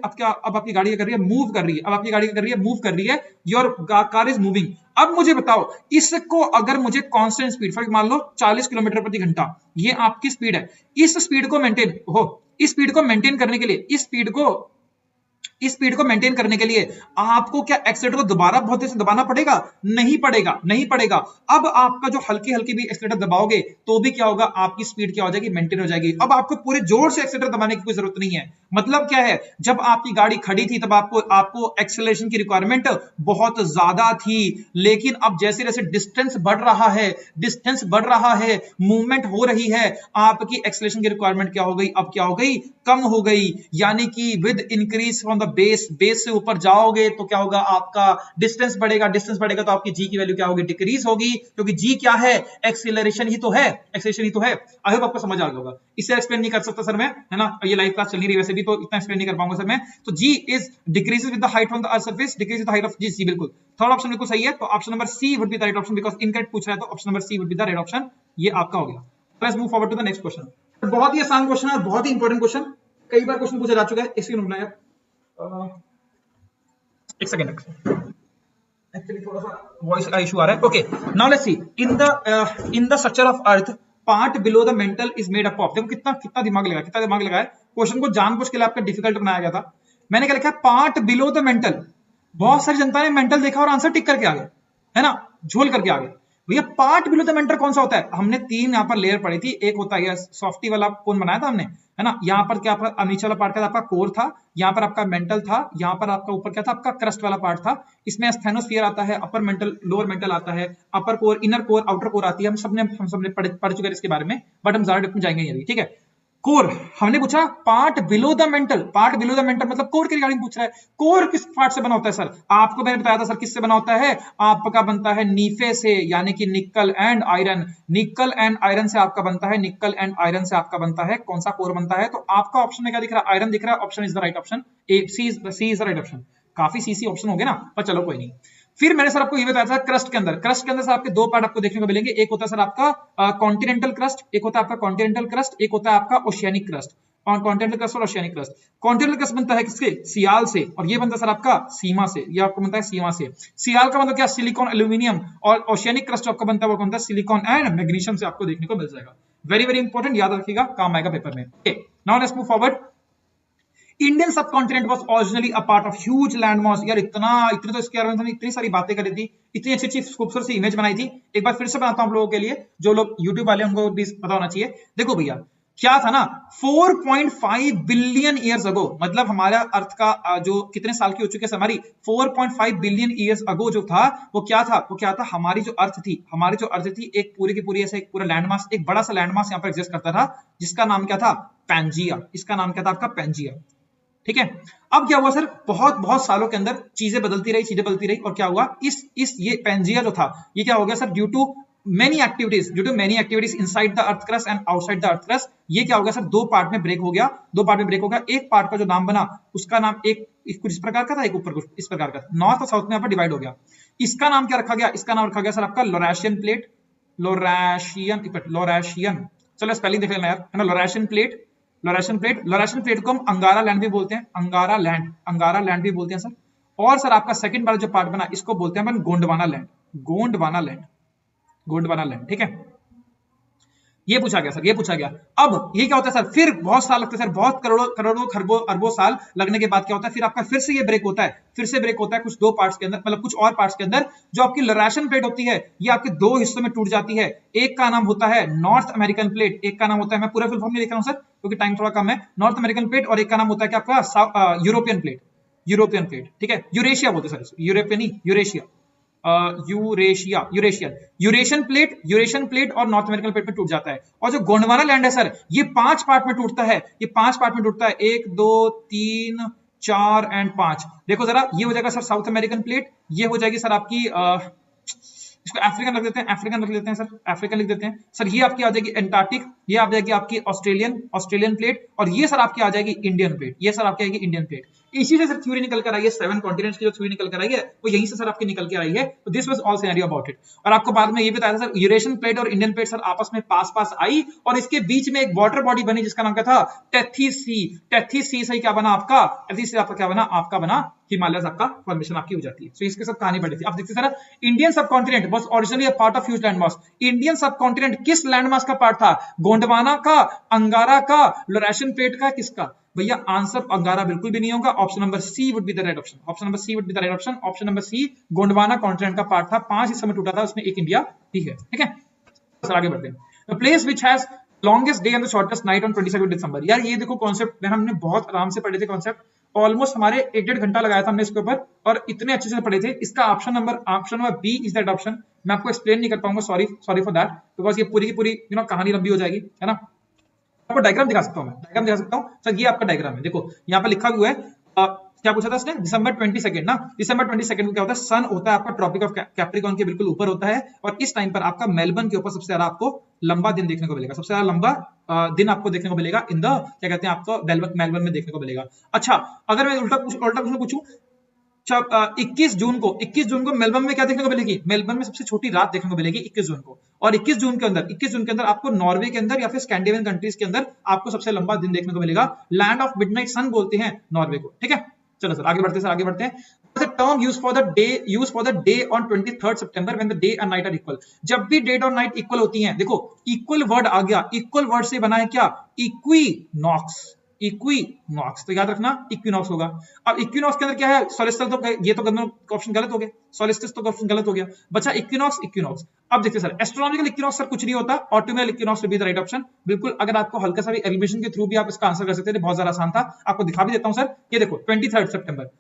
कर रही है मूव कर रही है, अब आपकी गाड़ी कर रही है मूव कर रही है, योर कार इज मूविंग। अब मुझे बताओ, इसको अगर मुझे कांस्टेंट स्पीड, फॉर मान लो 40 किलोमीटर प्रति घंटा, ये आपकी स्पीड है, इस स्पीड को मेंटेन करने के लिए, इस स्पीड को मेंटेन करने के लिए आपको क्या एक्सीलरेटर को दोबारा बहुत तेज से दबाना पड़ेगा? नहीं पड़ेगा। अब आपका जो हल्की भी एक्सीलरेटर दबाओगे तो भी क्या होगा, आपकी स्पीड क्या हो जाएगी, मेंटेन हो जाएगी। अब आपको पूरे जोर से एक्सीलरेटर दबाने की कोई जरूरत नहीं है। मतलब क्या है, जब आपकी गाड़ी खड़ी थी तब आपको एक्सेलरेशन की रिक्वायरमेंट बहुत ज्यादा थी, लेकिन अब जैसे जैसे डिस्टेंस बढ़ रहा है, मूवमेंट हो रही है, आपकी एक्सेलरेशन की रिक्वायरमेंट क्या हो गई, अब क्या हो गई, कम हो गई। यानी कि with increase from the base से ऊपर जाओगे तो क्या होगा, आपका डिस्टेंस बढ़ेगा तो आपकी जी की वैल्यू क्या होगी, डिक्रीज होगी, क्योंकि जी क्या है, एक्सीलरेशन ही तो है। आई होप आपको समझ आ गया होगा। इसे एक्सप्लेन नहीं कर सकता सर मैं, है ना, ये लाइव क्लास चल नहीं रही वैसे भी, तो इतना एक्सप्लेन नहीं कर पाऊंगा सर मैं। तो G is decreases with the height from the earth surface, decrease with the height of G. C बिल्कुल, थर्ड ऑप्शन बिल्कुल सही है। तो option number C would be the right option, because incorrect पूछ रहा है, तो option number C would be the right option. ये आपका हो गया। Let's move forward to the next question. बहुत ही आसान क्वेश्चन है, बहुत ही इंपॉर्टेंट क्वेश्चन, कई बार क्वेश्चन पूछा जा चुका है। इसकी रुकना यार, एक सेकंड, एक्चुअली थोड़ा सा वॉइस का इशू आ रहा है। Okay, now let's see, in the structure of earth part below the mental is made up of. देखो कितना दिमाग लगा है। क्वेश्चन को जानबूझ के लिए आपका डिफिकल्ट बनाया गया था। मैंने क्या लिखा है, पार्ट बिलो द मेंटल। बहुत सारी जनता ने मेंटल देखा और आंसर टिक करके आ गए, है ना, झोल करके आ गए। भैया पार्ट बिलो द मेंटल कौन सा होता है? हमने 3 यहाँ पर लेयर पढ़ी थी। एक होता है सॉफ्टी वाला कोन बनाया था हमने, है ना। यहाँ पर क्या आपका नीचे वाला पार्ट क्या था, आपका कोर था, यहाँ पर आपका मेंटल था, यहाँ पर आपका ऊपर क्या था, आपका क्रस्ट वाला पार्ट था। इसमें स्थेनोस्फीयर आता है, अपर मेंटल, लोअर मेंटल आता है, upper core, inner core, outer core आती है। हम सबने पढ़ चुके हैं इसके बारे में, बट हम ज्यादा डिप में जाएंगे नहीं अभी, ठीक है। कोर हमने पूछा, पार्ट बिलो द मेंटल मतलब कोर के रिगार्डिंग पूछ रहा है। कोर किस पार्ट से बना होता है सर? आपको मैंने बताया था सर, किससे बना होता है, आपका बनता है नीफे से, यानी कि निकल एंड आयरन से आपका बनता है, निकल एंड आयरन से आपका बनता है। कौन सा कोर बनता है? तो आपका ऑप्शन में क्या दिख रहा है, आयरन दिख रहा है। Option is the right option, C is the right option. काफी सी ऑप्शन हो गए ना, पर चलो कोई नहीं। फिर मैंने सर आपको ये बताया था, क्रस्ट के अंदर सर आपके 2 पार्ट आपको देखने को मिलेंगे। एक होता है सर आपका कॉन्टिनेंटल क्रस्ट, एक होता है आपका कॉन्टिनेंटल क्रस्ट, एक होता है आपका ओशियानिक क्रस्ट। कॉन्टिनेंटल क्रस्ट और ओशियानिक क्रस्ट। कॉन्टिनेंटल क्रस्ट बनता है किसके? सियाल से, और ये बनता है सर आपका सीमा से। ये आपको बनता है सीमा से। सियाल का मतलब क्या? Silicon, aluminium. और ओशियानिक क्रस्ट आपका बनता है, वो बनता है सिलिकॉन एंड मैग्नीशियम से आपको देखने को मिल जाएगा। वेरी वेरी इंपॉर्टेंट, याद रखिएगा, काम आएगा पेपर में। Now let's move forward. Indian subcontinent was originally a part of huge landmass. यार इतने तो इसके बारे में इतनी सारी बातें करी थी, इतनी अच्छी खूबसूरत सी इमेज बनाई थी। एक बार फिर से बनाता हूं आप लोगों के लिए, जो लोग यूट्यूब वाले उनको भी पता होना चाहिए। देखो भैया, क्या था ना, 4.5 बिलियन ईयर्स अगो, मतलब हमारा अर्थ का जो कितने साल की हो चुकी है हमारी, 4.5 बिलियन ईयर्स अगो जो था, वो क्या था, हमारी जो अर्थ थी एक पूरी की पूरी ऐसे एक पूरा लैंडमास, एक बड़ा सा लैंडमास यहाँ पर एग्जिस्ट करता था, जिसका नाम क्या था, पैंजिया। इसका नाम क्या था आपका, पैंजिया। ठीक है। अब क्या हुआ सर, बहुत सालों के अंदर चीजें बदलती रही, और क्या हुआ, ये पैंजिया जो था, ये क्या हो गया sir, due to many activities inside the earth crust and outside the earth crust, ये क्या हो गया सर, 2 पार्ट में ब्रेक हो गया। एक पार्ट का जो नाम बना, उसका नाम एक कुछ इस प्रकार का था, एक ऊपर कुछ इस प्रकार का, नॉर्थ और साउथ में यहाँ पर डिवाइड हो गया। इसका नाम क्या रखा गया? इसका नाम रखा गया सर आपका लोरेशियन प्लेट। चलो स्पेलिंग देख लेना यार, है ना, लोरेशियन प्लेट को हम अंगारा लैंड भी बोलते हैं, अंगारा लैंड भी बोलते हैं सर। और सर आपका सेकंड वाला जो पार्ट बना, इसको बोलते हैं अपन गोंडवाना लैंड, ठीक है। ये पूछा गया सर, ये पूछा गया। अब ये क्या होता है सर, फिर बहुत साल लगते हैं सर, बहुत करोड़ों करोड़ों खरबों अरबों साल लगने के बाद क्या होता है, फिर आपका फिर से ये ब्रेक होता है, फिर से ब्रेक होता है कुछ दो पार्ट्स के अंदर, मतलब कुछ और पार्ट्स के अंदर। जो आपकी लरेशन प्लेट होती है ये आपके दो हिस्सों में टूट जाती है। एक का नाम होता है नॉर्थ अमेरिकन प्लेट, एक का नाम होता है, मैं पूरा फुल फॉर्म नहीं लिख रहा हूं सर क्योंकि टाइम थोड़ा कम है, नॉर्थ अमेरिकन प्लेट, और एक का नाम होता है कि आपका यूरोपियन प्लेट, यूरोपियन प्लेट, ठीक है, यूरेशिया बोलते हैं सर, यूरोपियन नहीं, यूरेशिया, यूरेशियन प्लेट और नॉर्थ अमेरिकन प्लेट में टूट जाता है। और जो गोंडवाना लैंड है सर, ये 5 पार्ट में टूटता है, ये 5 पार्ट में टूटता है, 1 2 3 4 एंड 5। देखो जरा, ये हो जाएगा सर साउथ अमेरिकन प्लेट, ये हो जाएगी सर आपकी इसको अफ्रीकन रख देते हैं, अफ्रीकन रख लेते हैं सर, अफ्रीकन लिख देते हैं सर। ये आपकी आ जाएगी एंटार्क्टिक, ये आ जाएगी आपकी ऑस्ट्रेलियन प्लेट, और ये सर आपकी आ जाएगी इंडियन प्लेट, ये सर आपकी आएगी इंडियन प्लेट। इसी से सर थ्योरी निकल कर आई है, 7 कॉन्टिनेंट्स की जो थ्योरी निकल कर आई है वो यहीं से सर आपकी निकल के आई है। तो this was all scenario about it. और आपको बाद में ये बताया था सर, यूरेशियन प्लेट और इंडियन प्लेट सर आपस में पास आई, और इसके बीच में एक वाटर बॉडी बनी जिसका नाम क्या था, टेथीस सी। टेथीस सी से क्या बना आपका, टेथीस से आपका क्या बना, आपका बना हिमालय, आपका फॉर्मेशन आपकी हो जाती है। तो इसके सब कहानी पड़ी थी। अब देखते sir, Indian subcontinent was originally a part of huge landmass. Indian सब कॉन्टिनेंट किस लैंडमास का पार्ट था, गोंडवाना का, अंगारा का, लरेशन प्लेट का, किसका? भैया आंसर अंगारा बिल्कुल भी नहीं होगा, option number C would be the right option, option number C would be the right option, option number C Gondwana continent का पार्ट था, 5 हिस्सों में टूटा था, उसमें एक इंडिया भी है, ठीक है। सर आगे बढ़ते हैं। The place which has longest day and the shortest night on 22 दिसंबर। यार ये देखो कॉन्सेप्ट में हमने बहुत आराम से पढ़े थे कॉन्सेप्ट, ऑलमोस्ट हमारे 1-1.5 घंटा लगाया था हमने इसके ऊपर, और इतने अच्छे से पढ़े थे। इसका option number B is that option. मैं आपको एक्सप्लेन नहीं कर पाऊंगा, सॉरी फॉर दैट, बिकॉज ये पूरी की पूरी कहानी लंबी हो जाएगी, है ना। आपको डायग्राम दिखा सकता हूं, मैं डायग्राम दिखा सकता हूं सर, ये आपका डायग्राम है, देखो यहाँ पे लिखा हुआ है, क्या पूछा था इसने, दिसंबर 22 ना, दिसंबर 22 को क्या होता है, सन होता है आपका ट्रॉपिक ऑफ कैप्रिकॉर्न के बिल्कुल ऊपर होता है, और इस टाइम पर आपका मेलबर्न के ऊपर सबसे ज्यादा आपको लंबा दिन देखने को मिलेगा, सबसे ज्यादा लंबा दिन आपको देखने को मिलेगा इन द, क्या कहते हैं, आपको मेलबर्न में देखने को मिलेगा। अच्छा, अगर मैं उल्टा क्वेश्चन पूछूं, 21 जून को मेलबर्न में क्या देखने को मिलेगी, मेलबर्न में सबसे छोटी रात देखने को मिलेगी 21 जून को, और 21 जून के अंदर आपको नॉर्वे के अंदर या फिर स्कैंडिनेवियन कंट्रीज के अंदर आपको सबसे लंबा दिन देखने को मिलेगा। लैंड ऑफ मिडनाइट सन बोलते हैं नॉर्वे को, ठीक है। चलो सर आगे बढ़ते हैं। The term used for the day on 23rd September when the day and night are equal। जब भी डेट और नाइट इक्वल होती हैं, देखो इक्वल वर्ड आ गया, इक्वल वर्ड से बना है क्या, इक्विनॉक्स, तो याद रखना इक्विनॉक्स होगा। अब इक्विनॉक्स के अंदर क्या है, सोलिस्टिस, तो ये तो ऑप्शन गलत हो गया, सोलिस्टिस तो ऑप्शन गलत हो गया, बचा इक्विनॉक्स। अब देखिए सर, एस्ट्रोनॉमिकल इक्विनॉक्स सर कुछ नहीं होता, autumnal equinox will be the right option. बिल्कुल, अगर आपको हल्का सा भी एलिमिनेशन के थ्रू भी आप इसका आंसर कर सकते थे, बहुत ज्यादा आसान था, आपको दिखा भी देता हूं सर। ये देखो 23 सितंबर,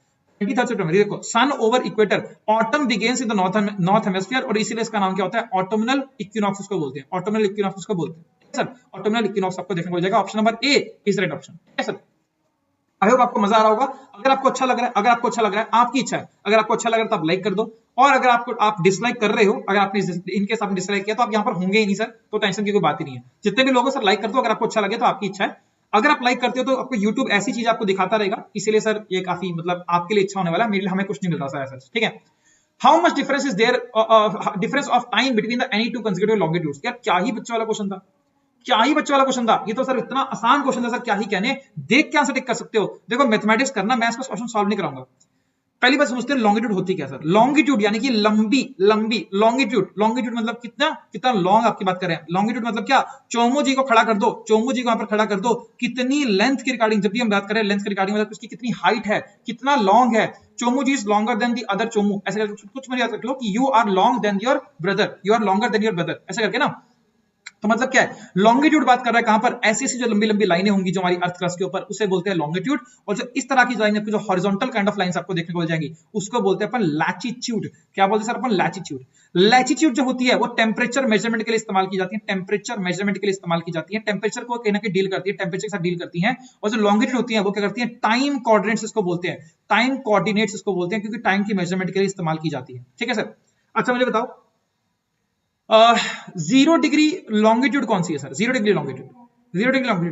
ये देखो sun over equator, autumn begins in the north hemisphere, और इसीलिए इसका नाम क्या होता है, ऑटोमिनल इक्विनॉक्स को बोलते हैं, ऑटोमिनल इक्विनॉक्स को बोलते हैं सर। ऑटोमिनल इक्विनॉक्स आपको देखने को मिल जाएगा, option number A is right option, ठीक है सर। आई होप आपको मजा आ रहा होगा। अगर आपको अच्छा लग रहा है, आपकी इच्छा है, अगर आपको अच्छा लग रहा है तो आप लाइक कर दो, और अगर आप डिसलाइक कर रहे हो, अगर आपने इनकेस आपने डिसलाइक किया तो आप यहाँ पर होंगे ही नहीं सर, तो टेंशन की कोई बात ही नहीं है। जितने भी लोग सर लाइक कर दो, अगर आपको अच्छा लगे तो आपकी इच्छा है। अगर आप लाइक करते हो तो आपको YouTube ऐसी चीज आपको दिखाता रहेगा, इसीलिए सर ये काफी मतलब आपके लिए अच्छा होने वाला है, मेरे लिए हमें कुछ नहीं मिल रहा सर, ठीक है। How much difference is there, difference of time between the any two consecutive longitudes. यार क्या ही बच्चों वाला क्वेश्चन था, ये तो सर इतना आसान क्वेश्चन था सर, क्या ही कहने, देख के आंसर टिक कर सकते हो। देखो मैथमेटिक्स करना, मैं इसका क्वेश्चन सॉल्व नहीं कराऊंगा। पहली बात समझते हैं लॉन्गिट्यूड होती क्या सर, लॉन्गिट्यूड यानी कि लंबी लॉन्गिट्यूड मतलब कितना लॉन्ग आपकी बात करें, लॉन्गिट्यूड मतलब क्या, चोमू जी को खड़ा कर दो, चोमू जी को यहाँ पर खड़ा कर दो, कितनी लेंथ की रिगार्डिंग, जब भी हम बात करें लेंथ की रिगार्डिंग मतलब उसकी कितनी हाइट है, कितना लॉन्ग है, चोमू जी is longer than the other चोमू, ऐसे कुछ में याद रख लो कि you are long than your brother, you are longer than your brother, ऐसे करके ना। तो मतलब क्या है, लॉन्गिट्यूड बात कर रहा है कहां पर, ऐसी जो लंबी लंबी लाइनें होंगी जो हमारी अर्थ क्रस्ट के ऊपर, उसे बोलते हैं लॉन्गिट्यूड। और जो इस तरह की लाइनें जो हॉरिजॉन्टल काइंड ऑफ लाइंस आपको देखने को मिल जाएंगी, उसको बोलते हैं अपन लैटिट्यूड। क्या बोलते हैं सर अपन, लैटिट्यूड जो होती है वो टेम्परेचर मेजरमेंट के लिए इस्तेमाल की जाती है, टेम्परेचर को कहीं ना कहीं डील करती है, टेम्परेचर के साथ डील करती है। और जो लॉन्गिट्यूड होती है वो क्या करती है, टाइम कोऑर्डिनेट्स इसको बोलते हैं, क्योंकि टाइम की मेजरमेंट के लिए इस्तेमाल की जाती है, ठीक है सर। अच्छा मुझे बताओ 0 डिग्री लॉन्गिट्यूड कौन सी है सर, 0 डिग्री लॉन्गिट्यूड, ये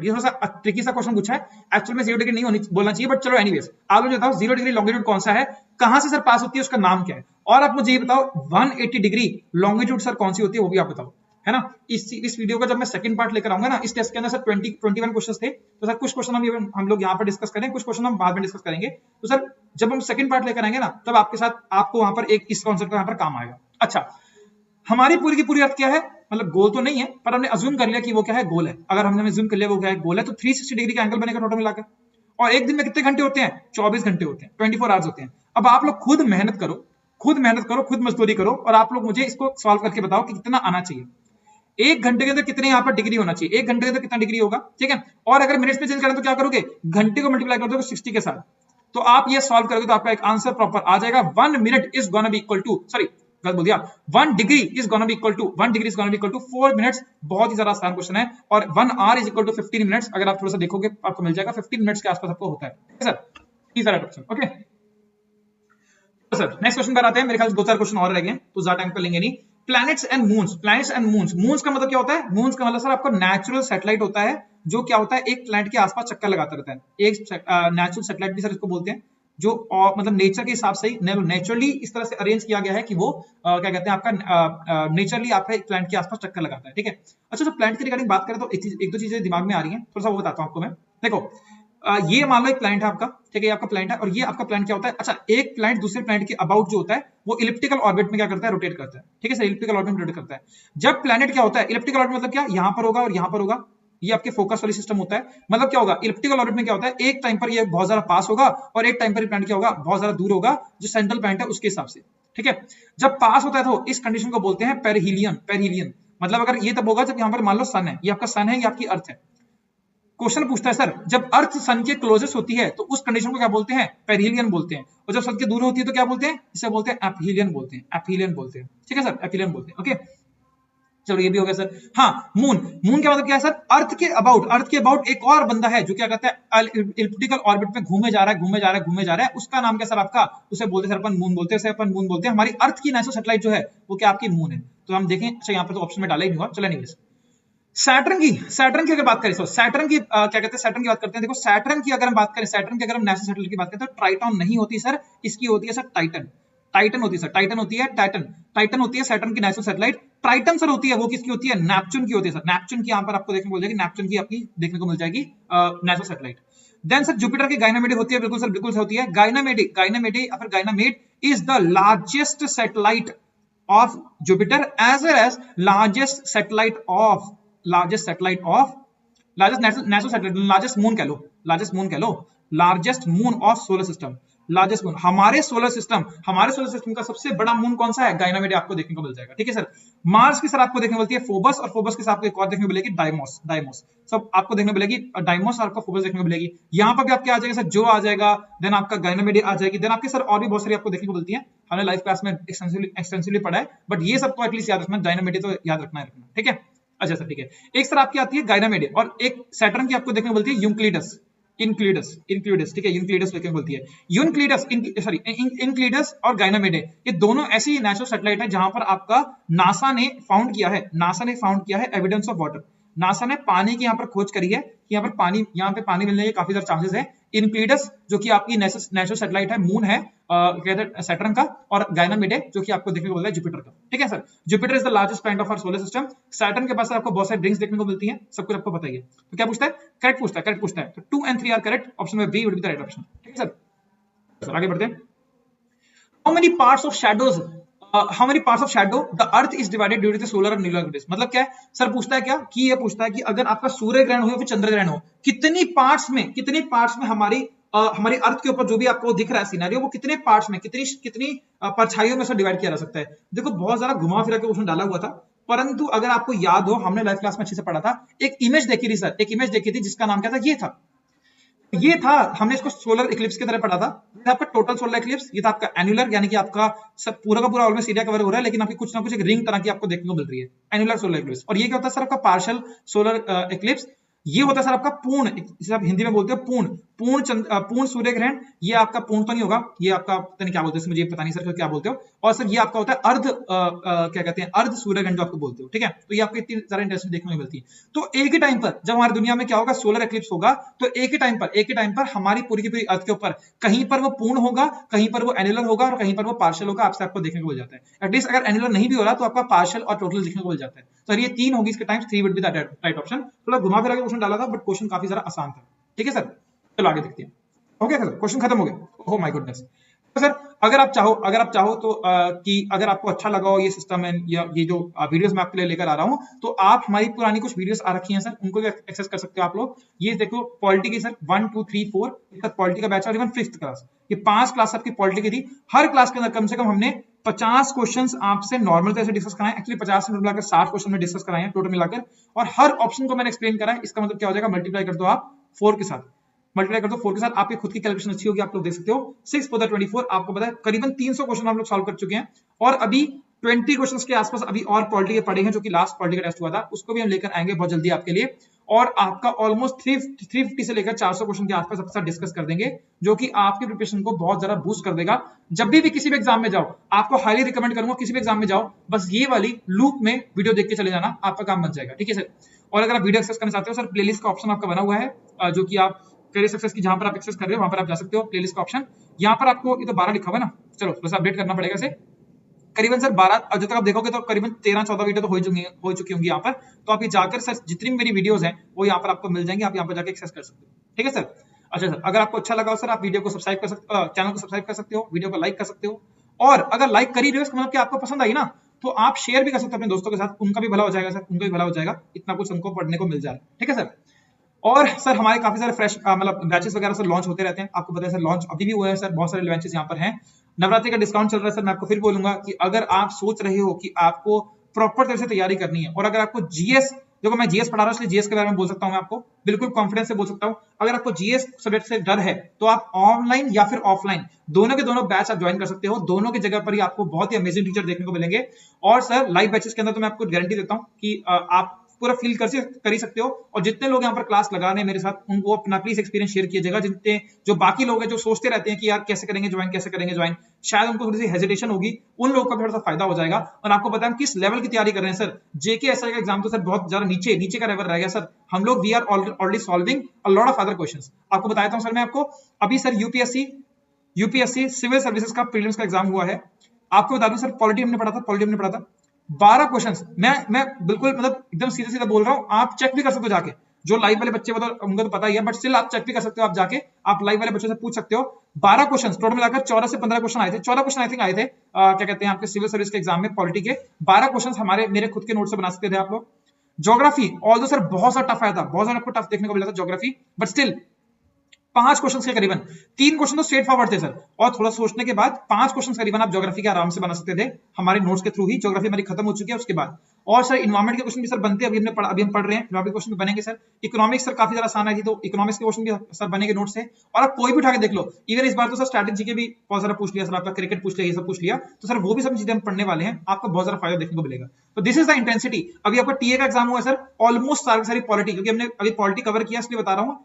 थोड़ा सा ट्रिकी सा क्वेश्चन पूछा है, एक्चुअल में 0 डिग्री नहीं बोलना चाहिए, बट चलो एनीवेज आप मुझे बताओ 0 डिग्री लॉन्गिट्यूड कौन सा है, कहां से सर पास होती है, उसका नाम क्या है, और आप मुझे ये बताओ 180 डिग्री लॉन्गिट्यूड सर कौन सी होती है, वो भी आप बताओ, है ना। इस वीडियो का जब मैं सेकंड पार्ट लेकर आऊंगा ना, इस टेस्ट के अंदर सर 21 क्वेश्चन थे, तो सर कुछ क्वेश्चन हम लोग यहाँ पर डिस्कस करें, कुछ क्वेश्चन हम बाद में डिस्कस करेंगे। तो सर जब हम सेकंड पार्ट लेकर आएंगे ना, तब आपके साथ आपको वहां पर एक इस कॉन्सेप्ट का यहाँ पर काम आएगा। अच्छा हमारी पूरी की पूरी अर्थ क्या है, मतलब गोल तो नहीं है पर हमने अज्यूम कर लिया कि वो क्या है, गोल है। अगर हमने अज्यूम कर लिया वो क्या है, गोल है, तो 360 डिग्री का एंगल बनेगा टोटल मिलाकर। और एक दिन में कितने घंटे होते हैं, 24 घंटे होते हैं, 24 आवर्स होते हैं। अब आप लोग खुद मेहनत करो, खुद मेहनत करो, खुद मजदूरी करो, और आप लोग मुझे इसको सॉल्व करके बताओ कि कितना आना चाहिए। एक घंटे के अंदर कितने यहाँ पर डिग्री होना चाहिए, एक घंटे के अंदर कितना डिग्री होगा, ठीक है। और अगर मिनट्स में चेंज करें तो क्या करोगे, घंटे को मल्टीप्लाई कर दोगे 60 के साथ, तो आप ये सॉल्व करोगे तो आपका एक आंसर प्रॉपर आ जाएगा। 1 minute is gonna be equal to, sorry गलत बोल दिया, 1 degree is gonna be equal to 1 degree is gonna be equal to 4 minutes. बहुत ही ज्यादा आसान क्वेश्चन है। और 1 hour is equal to 15 minutes. अगर आप थोड़ा सा देखोगे आपको मिल जाएगा 15 मिनट्स के आसपास आपको होता है सर। तीसरा option, okay sir. Next question पर आते हैं, मेरे ख्याल से 2-4 क्वेश्चन और रह गए तो ज्यादा टाइम पर लेंगे नहीं। Planets and moons, planets and moons, moons का मतलब क्या होता है, मून्स का मतलब सर आपका नेचुरल सैटेलाइट होता है, जो क्या होता है एक प्लैनेट के आसपास चक्कर लगाता रहता है। एक नेचुरल सैटेलाइट भी सर इसको बोलते हैं, जो मतलब नेचर के हिसाब से नेचुरली इस तरह से अरेंज किया गया है कि वो क्या कहते हैं आपका नेचुरली आपका एक प्लैनेट के आसपास चक्कर लगाता है, ठीक है। अच्छा, तो प्लैनेट की रिगार्डिंग बात करें तो एक दो चीजें दिमाग में आ रही हैं, थोड़ा सा वो बताता हूं आपको मैं। देखो ये मान लो एक प्लैनेट है आपका, ठीक है, ये आपका प्लैनेट है, और ये आपका प्लैनेट क्या होता है, अच्छा एक प्लैनेट दूसरे प्लैनेट के अबाउट जो होता है वो इलिप्टिकल ऑर्बिट में क्या करता है, रोटेट करता है, ठीक है सर, इलिप्टिकल ऑर्बिट में रोटेट करता है। जब प्लैनेट क्या होता है, इलिप्टिकल ऑर्बिट मतलब क्या, यहां पर होगा और यहां पर होगा, ये आपके फोकस वाली सिस्टम होता है। मतलब क्या होगा, इलिप्टिकल ऑर्बिट में क्या होता है, एक टाइम पर ये बहुत ज्यादा पास होगा और एक टाइम पर प्लैनेट क्या होगा, बहुत ज्यादा दूर होगा, जो सेंट्रल प्लैनेट है उसके हिसाब से, ठीक है। जब पास होता है तो इस कंडीशन को बोलते हैं पेरिहीलियन। पेरिहीलियन मतलब अगर ये तब होगा जब यहाँ पर मान लो सन है, ये आपका सन है, ये आपकी अर्थ है। क्वेश्चन पूछता है सर जब अर्थ सन के क्लोजेस्ट होती है तो उस कंडीशन को क्या बोलते हैं, पेरिहीलियन बोलते हैं, और जब सन के दूर होती है तो क्या बोलते हैं, इसे बोलते हैं एपहीलियन बोलते हैं, एपहीलियन बोलते हैं, ठीक है सर, एपहीलियन बोलते हैं, ओके। चलो ये भी हो गया सर। हाँ, मून, मून का मतलब क्या है सर, अर्थ के अबाउट, अर्थ के अबाउट एक और बंदा है जो क्या कहता है इलिप्टिकल ऑर्बिट में घूमे जा रहा है, घूमे जा रहा है, घूमे जा रहा है, उसका नाम क्या सर आपका, उसे बोलते हैं सर अपन मून बोलते हैं, उसे अपन मून बोलते हैं। हमारी अर्थ की नेचुरल सैटेलाइट जो है वो क्या आपकी मून है। तो हम देखें, अच्छा यहाँ पर तो ऑप्शन में डाला ही नहीं हुआ, चलो नहीं। सैटर्न की अगर बात करें, सैटर्न की क्या कहते हैं, सैटर्न की बात करते हैं। देखो सैटर्न की अगर हम बात करें, सैटर्न की अगर हम नेचुरल सैटेलाइट की बात करें तो ट्राइटन नहीं होती सर, इसकी होती है सर टाइटन। टाइटन होती है सर, टाइटन होती है, टाइटन टाइटन होती है सैटर्न की नेचुरल सैटेलाइट। ट्राइटन सर होती है वो किसकी होती है, नेपच्यून की होती है सर। नेपच्यून की यहाँ पर आपको देखने को मिल जाएगी, नेपच्यून की आपकी देखने को मिल जाएगी natural satellite. Then sir Jupiter की गाइनामेडी होती है, बिल्कुल सर, बिल्कुल होती है गाइनामेडी। गाइनामेडी या फिर Ganymede is the largest satellite of Jupiter as well as largest satellite of largest moon कह लो, largest moon कह लो, largest moon of solar system, largest moon। हमारे सोलर सिस्टम का सबसे बड़ा मून कौन सा है, गाइनामेडी आपको देखने को मिल जाएगा, ठीक है सर। मार्स की सर आपको देखने को मिलती है फोबस, और फोबस के साथ आपको एक और देखने को मिलेगी डाइमोस। डाइमोस सब आपको देखने को मिलेगी, डाइमोस और आपको फोबस देखने को मिलेगी। यहाँ पर भी आपके आ जाएगा सर, जो आ जाएगा, देन आपका गाइनामेडी आ जाएगी, देन आपके सर और भी बहुत सारी आपको देखने को मिलती है, हमने लाइव क्लास में एक्सटेंसिवली पढ़ा है, बट ये सबको एटलीस्ट याद रखना, डायनामेडी तो याद रखना है, ठीक है। अच्छा सर ठीक है, एक सर आपकी आती है गाइनामेडी, और एक सैटर्न की आपको देखने को मिलती है यूक्लिडस, इंक्लीडस, ठीक है, यूक्लिडस देखने को मिलती है। इंक्लीडस और गाइनामेडी ये दोनों ऐसी नेचुरल सैटेलाइट है जहां पर आपका नासा ने फाउंड किया है एविडेंस ऑफ वाटर। नासा ने पानी की यहाँ पर खोज करी है कि यहाँ पे पानी मिलने के काफी सारे चांसेस है। इनक्लीडस जो कि आपकी नेचुरल सैटेलाइट है, मून है सैटर्न का, और गाइनामेडे जो कि आपको देखने को मिलता है जुपिटर का, ठीक है sir. Jupiter is the largest planet of our solar system. Saturn के पास आपको बहुत सारी रिंग्स देखने को मिलती हैं, सब कुछ आपको बताइए। तो क्या पूछता है, करेक्ट पूछता है। तो 2 and 3 आर करेक्ट, ऑप्शन में B would be the right option, ठीक है सर। आगे बढ़ते हैं। How many parts of shadow the earth is divided due to the solar और न्यूलर रेज। मतलब क्या है सर, पूछता है क्या कि ये पूछता है कि अगर आपका सूर्य ग्रहण हो या फिर चंद्र ग्रहण हो, कितनी पार्ट्स में हमारी अर्थ के ऊपर जो भी आपको दिख रहा है सिनेरियो, वो कितने पार्ट्स में, कितनी परछाइयों में से डिवाइड किया जा सकता है। देखो बहुत ज्यादा घुमा फिरा के क्वेश्चन डाला हुआ था, परंतु अगर आपको याद हो, हमने लाइव क्लास में अच्छे से पढ़ा था। एक इमेज देखी थी सर, जिसका नाम क्या था, ये था हमने इसको सोलर इक्लिप्स की तरह पढ़ा था। ये था आपका टोटल सोलर इक्लिप्स, ये था आपका एन्युलर, यानी कि आपका सब पूरा का पूरा ऑलमोस्ट एरिया कवर हो रहा है, लेकिन आपकी कुछ ना कुछ एक रिंग तरह की आपको देखने को मिल रही है, एन्युलर सोलर इक्लिप्स। और ये क्या होता है सर, आपका पार्शियल सोलर इक्लिप्स। ये होता है सर आपका पूर्ण, जिसे आप हिंदी में बोलते हो पूर्ण सूर्य ग्रहण। ये आपका पूर्ण तो नहीं होगा, ये आपका पता नहीं क्या बोलते हैं, मुझे पता नहीं सर क्या बोलते हो। और सर ये आपका होता है क्या कहते हैं, अर्ध सूर्य ग्रहण जो आपको बोलते हो, ठीक है। तो ये आपको इतनी सारी इंटरेस्टिंग देखने को मिलती है। तो एक ही टाइम पर जब हमारी दुनिया में क्या होगा, सोलर एक्लिप्स होगा, तो एक ही टाइम पर हमारी पूरी की पूरी अर्थ के ऊपर कहीं पर वो पूर्ण होगा, कहीं पर वो एनुलर होगा, और कहीं पर वो पार्शियल होगा, आपको देखने को मिल जाता है। एटलीस्ट अगर एनुलर नहीं भी हो रहा तो आपका पार्शियल और टोटल देखने को मिल जाता है। तो ये 3 होगी इसके times, 3 would be the right option. थोड़ा घुमा फिरा के क्वेश्चन डाला था, बट क्वेश्चन काफी ज्यादा आसान था, ठीक है सर। चलो आगे देखते हैं। हो गया सर, क्वेश्चन खत्म हो गया। Oh my goodness. तो सर अगर आप चाहो तो कि अगर आपको अच्छा लगा हो ये सिस्टम एंड या ये जो वीडियोस मैं आपके लिए लेकर आ रहा हूँ, तो आप हमारी पुरानी कुछ वीडियोस आ रखी हैं सर, उनको भी एक्सेस कर सकते हो आप लोग। ये देखो पॉलिटी की सर 1 2 3 4 इसका पॉलिटी का बैच और इवन 5th क्लास, ये 5 क्लास आपकी पॉलिटी की थी। हर क्लास के अंदर कम से कम हमने 50 क्वेश्चंस आपसे नॉर्मल तरह से डिस्कस कराए, एक्चुअली 50 से मिलाकर 60 क्वेश्चन में डिस्कस कराए हैं टोटल मिलाकर, और हर ऑप्शन को मैंने एक्सप्लेन करा है। इसका मतलब क्या हो जाएगा, मल्टीप्लाई कर दो आप 4 के साथ, मल्टीप्लाई कर दो 4 के साथ, आपकी खुद की कैलकुलेशन अच्छी होगी, आप लोग देख सकते हो। 6 4 24 आपको पता है करीबन 300 क्वेश्चन हम लोग सॉल्व कर चुके हैं, और अभी 20 क्वेश्चंस के आसपास अभी और पॉलिटी के पड़े हैं, जो कि लास्ट पॉलिटी का टेस्ट हुआ था, उसको भी हम लेकर आएंगे बहुत जल्दी आपके लिए। और आपका ऑलमोस्ट 350 से लेकर 400 क्वेश्चन के आसपास आपके साथ डिस्कस कर देंगे, जो कि आपकी प्रिपरेशन को बहुत ज्यादा बूस्ट कर देगा। जब भी किसी भी एग्जाम में जाओ, आपको हाईली रिकमेंड करूंगा, किसी भी एग्जाम में जाओ बस ये वाली लूप में वीडियो देख के चले जाना, आपका काम बन जाएगा, ठीक है सर। और अगर आप वीडियो एक्सेस करना चाहते हो सर, प्लेलिस्ट का ऑप्शन आपका बना हुआ है, जो कि आप करियर सक्सेस की जहां पर आप एक्सेस कर रहे हो वहां पर आप जा सकते हो, प्लेलिस्ट का ऑप्शन यहाँ पर आपको, ये तो 12 लिखा हुआ है ना, चलो बस अपडेट करना पड़ेगा इसे। करीबन सर 12, जब तक आप देखोगे तो करीबन 13-14 वीडियो तो हो चुकी होंगी यहाँ पर, तो आप ये जाकर सर जितनी भी मेरी वीडियोस हैं वो यहाँ पर आपको मिल जाएंगी, आप यहाँ पर जाकर एक्सेस कर सकते हो, ठीक है सर। अच्छा सर, अगर आपको अच्छा लगा हो सर, आप वीडियो को सब्सक्राइब कर सकते हो, चैनल को सब्सक्राइब कर सकते हो, वीडियो को लाइक कर सकते हो, और अगर लाइक कर ही रहे हो इसका मतलब कि आपको पसंद आई ना, तो आप शेयर भी कर सकते हो अपने दोस्तों के साथ, उनका भी भला हो जाएगा सर, उनका भी भला हो जाएगा, इतना कुछ उनको पढ़ने को मिल जाए, ठीक है सर। और सर हमारे काफी सारे फ्रेश मतलब बैचेस वगैरह सर लॉन्च होते रहते हैं, आपको पता है सर, लॉन्च अभी भी हुए हैं सर, बहुत सारे बैचेस यहाँ पर हैं। नवरात्रि का डिस्काउंट चल रहा है सर, मैं आपको फिर बोलूंगा कि अगर आप सोच रहे हो कि आपको प्रॉपर तरह से तैयारी करनी है, और अगर आपको जीएस, देखो मैं जीएस पढ़ा रहा हूँ इसलिए जीएस के बारे में बोल सकता हूँ, मैं आपको बिल्कुल कॉन्फिडेंस से बोल सकता हूँ, अगर आपको जीएस सब्जेक्ट से डर है तो आप ऑनलाइन या फिर ऑफलाइन दोनों के दोनों बैच आप ज्वाइन कर सकते हो, दोनों की जगह पर ही आपको बहुत ही अमेजिंग टीचर देखने को मिलेंगे। और सर लाइव बैचेस के अंदर तो मैं आपको गारंटी देता हूँ कि आप पूरा फील कर ही सकते हो, और जितने लोग यहाँ पर क्लास लगा रहे हैं मेरे साथ, उनको अपना प्लीज एक्सपीरियंस शेयर कीजिएगा, जितने जो बाकी लोग हैं जो सोचते रहते हैं कि यार कैसे करेंगे ज्वाइन, कैसे करेंगे ज्वाइन, शायद उनको थोड़ी सी हेजिटेशन होगी, उन लोगों का थोड़ा सा फायदा हो जाएगा। और आपको पता है किस लेवल की तैयारी कर रहे हैं सर, जेके एसआई का एग्जाम तो सर बहुत ज्यादा नीचे का लेवल रह गया सर, हम लोग we are already solving a lot of other questions. आपको बताया था सर मैं आपको, अभी सर यूपीएससी सिविल सर्विसेज का प्रीलिम्स का एग्जाम हुआ है, आपको बता दूं सर, पॉलिटी हमने पढ़ा था 12 क्वेश्चंस, मैं बिल्कुल मतलब एकदम सीधा बोल रहा हूं, आप चेक भी कर सकते हो जाके, जो लाइव वाले बच्चे मतलब उनको तो पता ही है, बट स्टिल आप चेक भी कर सकते हो, आप जाके आप लाइव वाले बच्चों से पूछ सकते हो। 12 क्वेश्चन टोटल मिलाकर 14 से 15 क्वेश्चन आए थे, 14 क्वेश्चन आई थिंक आए थे, क्या कहते हैं आपके सिविल सर्विस के एग्जाम में पॉलिटी के 12 क्वेश्चन हमारे मेरे खुद के नोट से बना सकते थे आप लोग। ज्योग्राफी ऑल्दो सर बहुत सा टफ आया था, बहुत सारा आपको टफ देखने को मिला था ज्योग्राफी, बट स्टिल 5 क्वेश्चन के करीबन 3 क्वेश्चन तो स्ट्रेट फॉरवर्ड थे सर, और थोड़ा सोचने के बाद 5 क्वेश्चन करीबन आप ज्योग्राफी के आराम से बना सकते थे, हमारे नोट्स के थ्रू ही ज्योग्राफी हमारी खत्म हो चुकी है उसके बाद। और सर इन्वायरमेंट के क्वेश्चन भी सर बनते हैं, अभी हम पढ़ रहे हैं, इन्वायरमेंट क्वेश्चन बनेंगे सर। इकोनॉमिक्स सर काफी ज्यादा आसान आई थी, तो इकोनॉमिक्स के क्वेश्चन भी सर बनेंगे नोट से, और आप कोई भी उठा के देख लो, इवन इस बार तो सर स्ट्रैटेजी के भी बहुत सारा पूछ लिया सर, आपका क्रिकेट पूछ लिया, ये सब पूछ लिया, तो सर वो भी सब चीजें हम पढ़ने वाले हैं, आपको बहुत ज्यादा फायदा देखने को मिलेगा। तो दिस इज द इंटेंसिटी। अभी आपका टीए का एग्जाम हुआ है सर, ऑलमोस्ट सारी पॉलिटी, क्योंकि हमने अभी पॉलिटी कवर किया इसलिए बता रहा हूँ,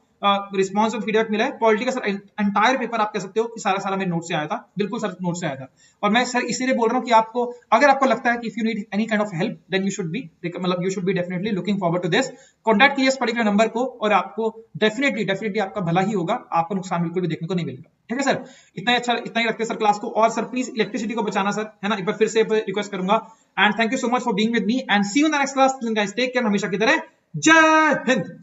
रिस्पॉन्स और फीडबैक मिला है पॉलिटी का सर, एंटायर पेपर आप कह सकते हो कि सारा मेरे नोट से आया था, बिल्कुल सर नोट से आया था। और मैं सर इसीलिए बोल रहा हूँ कि आपको अगर आपको लगता है कि if you need any kind of help, then you should be definitely looking forward to this, contact कीजिए इस पर्टिकुलर नंबर को, और आपको डेफिनेटली आपका भला ही होगा, आपको नुकसान बिल्कुल भी देखने को नहीं मिलेगा, ठीक है सर। इतना ही रखते हैं सर क्लास को, और सर प्लीज इलेक्ट्रिसिटी को बचाना सर, है ना, एक बार फिर से रिक्वेस्ट करूंगा। And thank you so much for being with me, and see you in the next class, guys take care, हमेशा की तरह जय हिंद।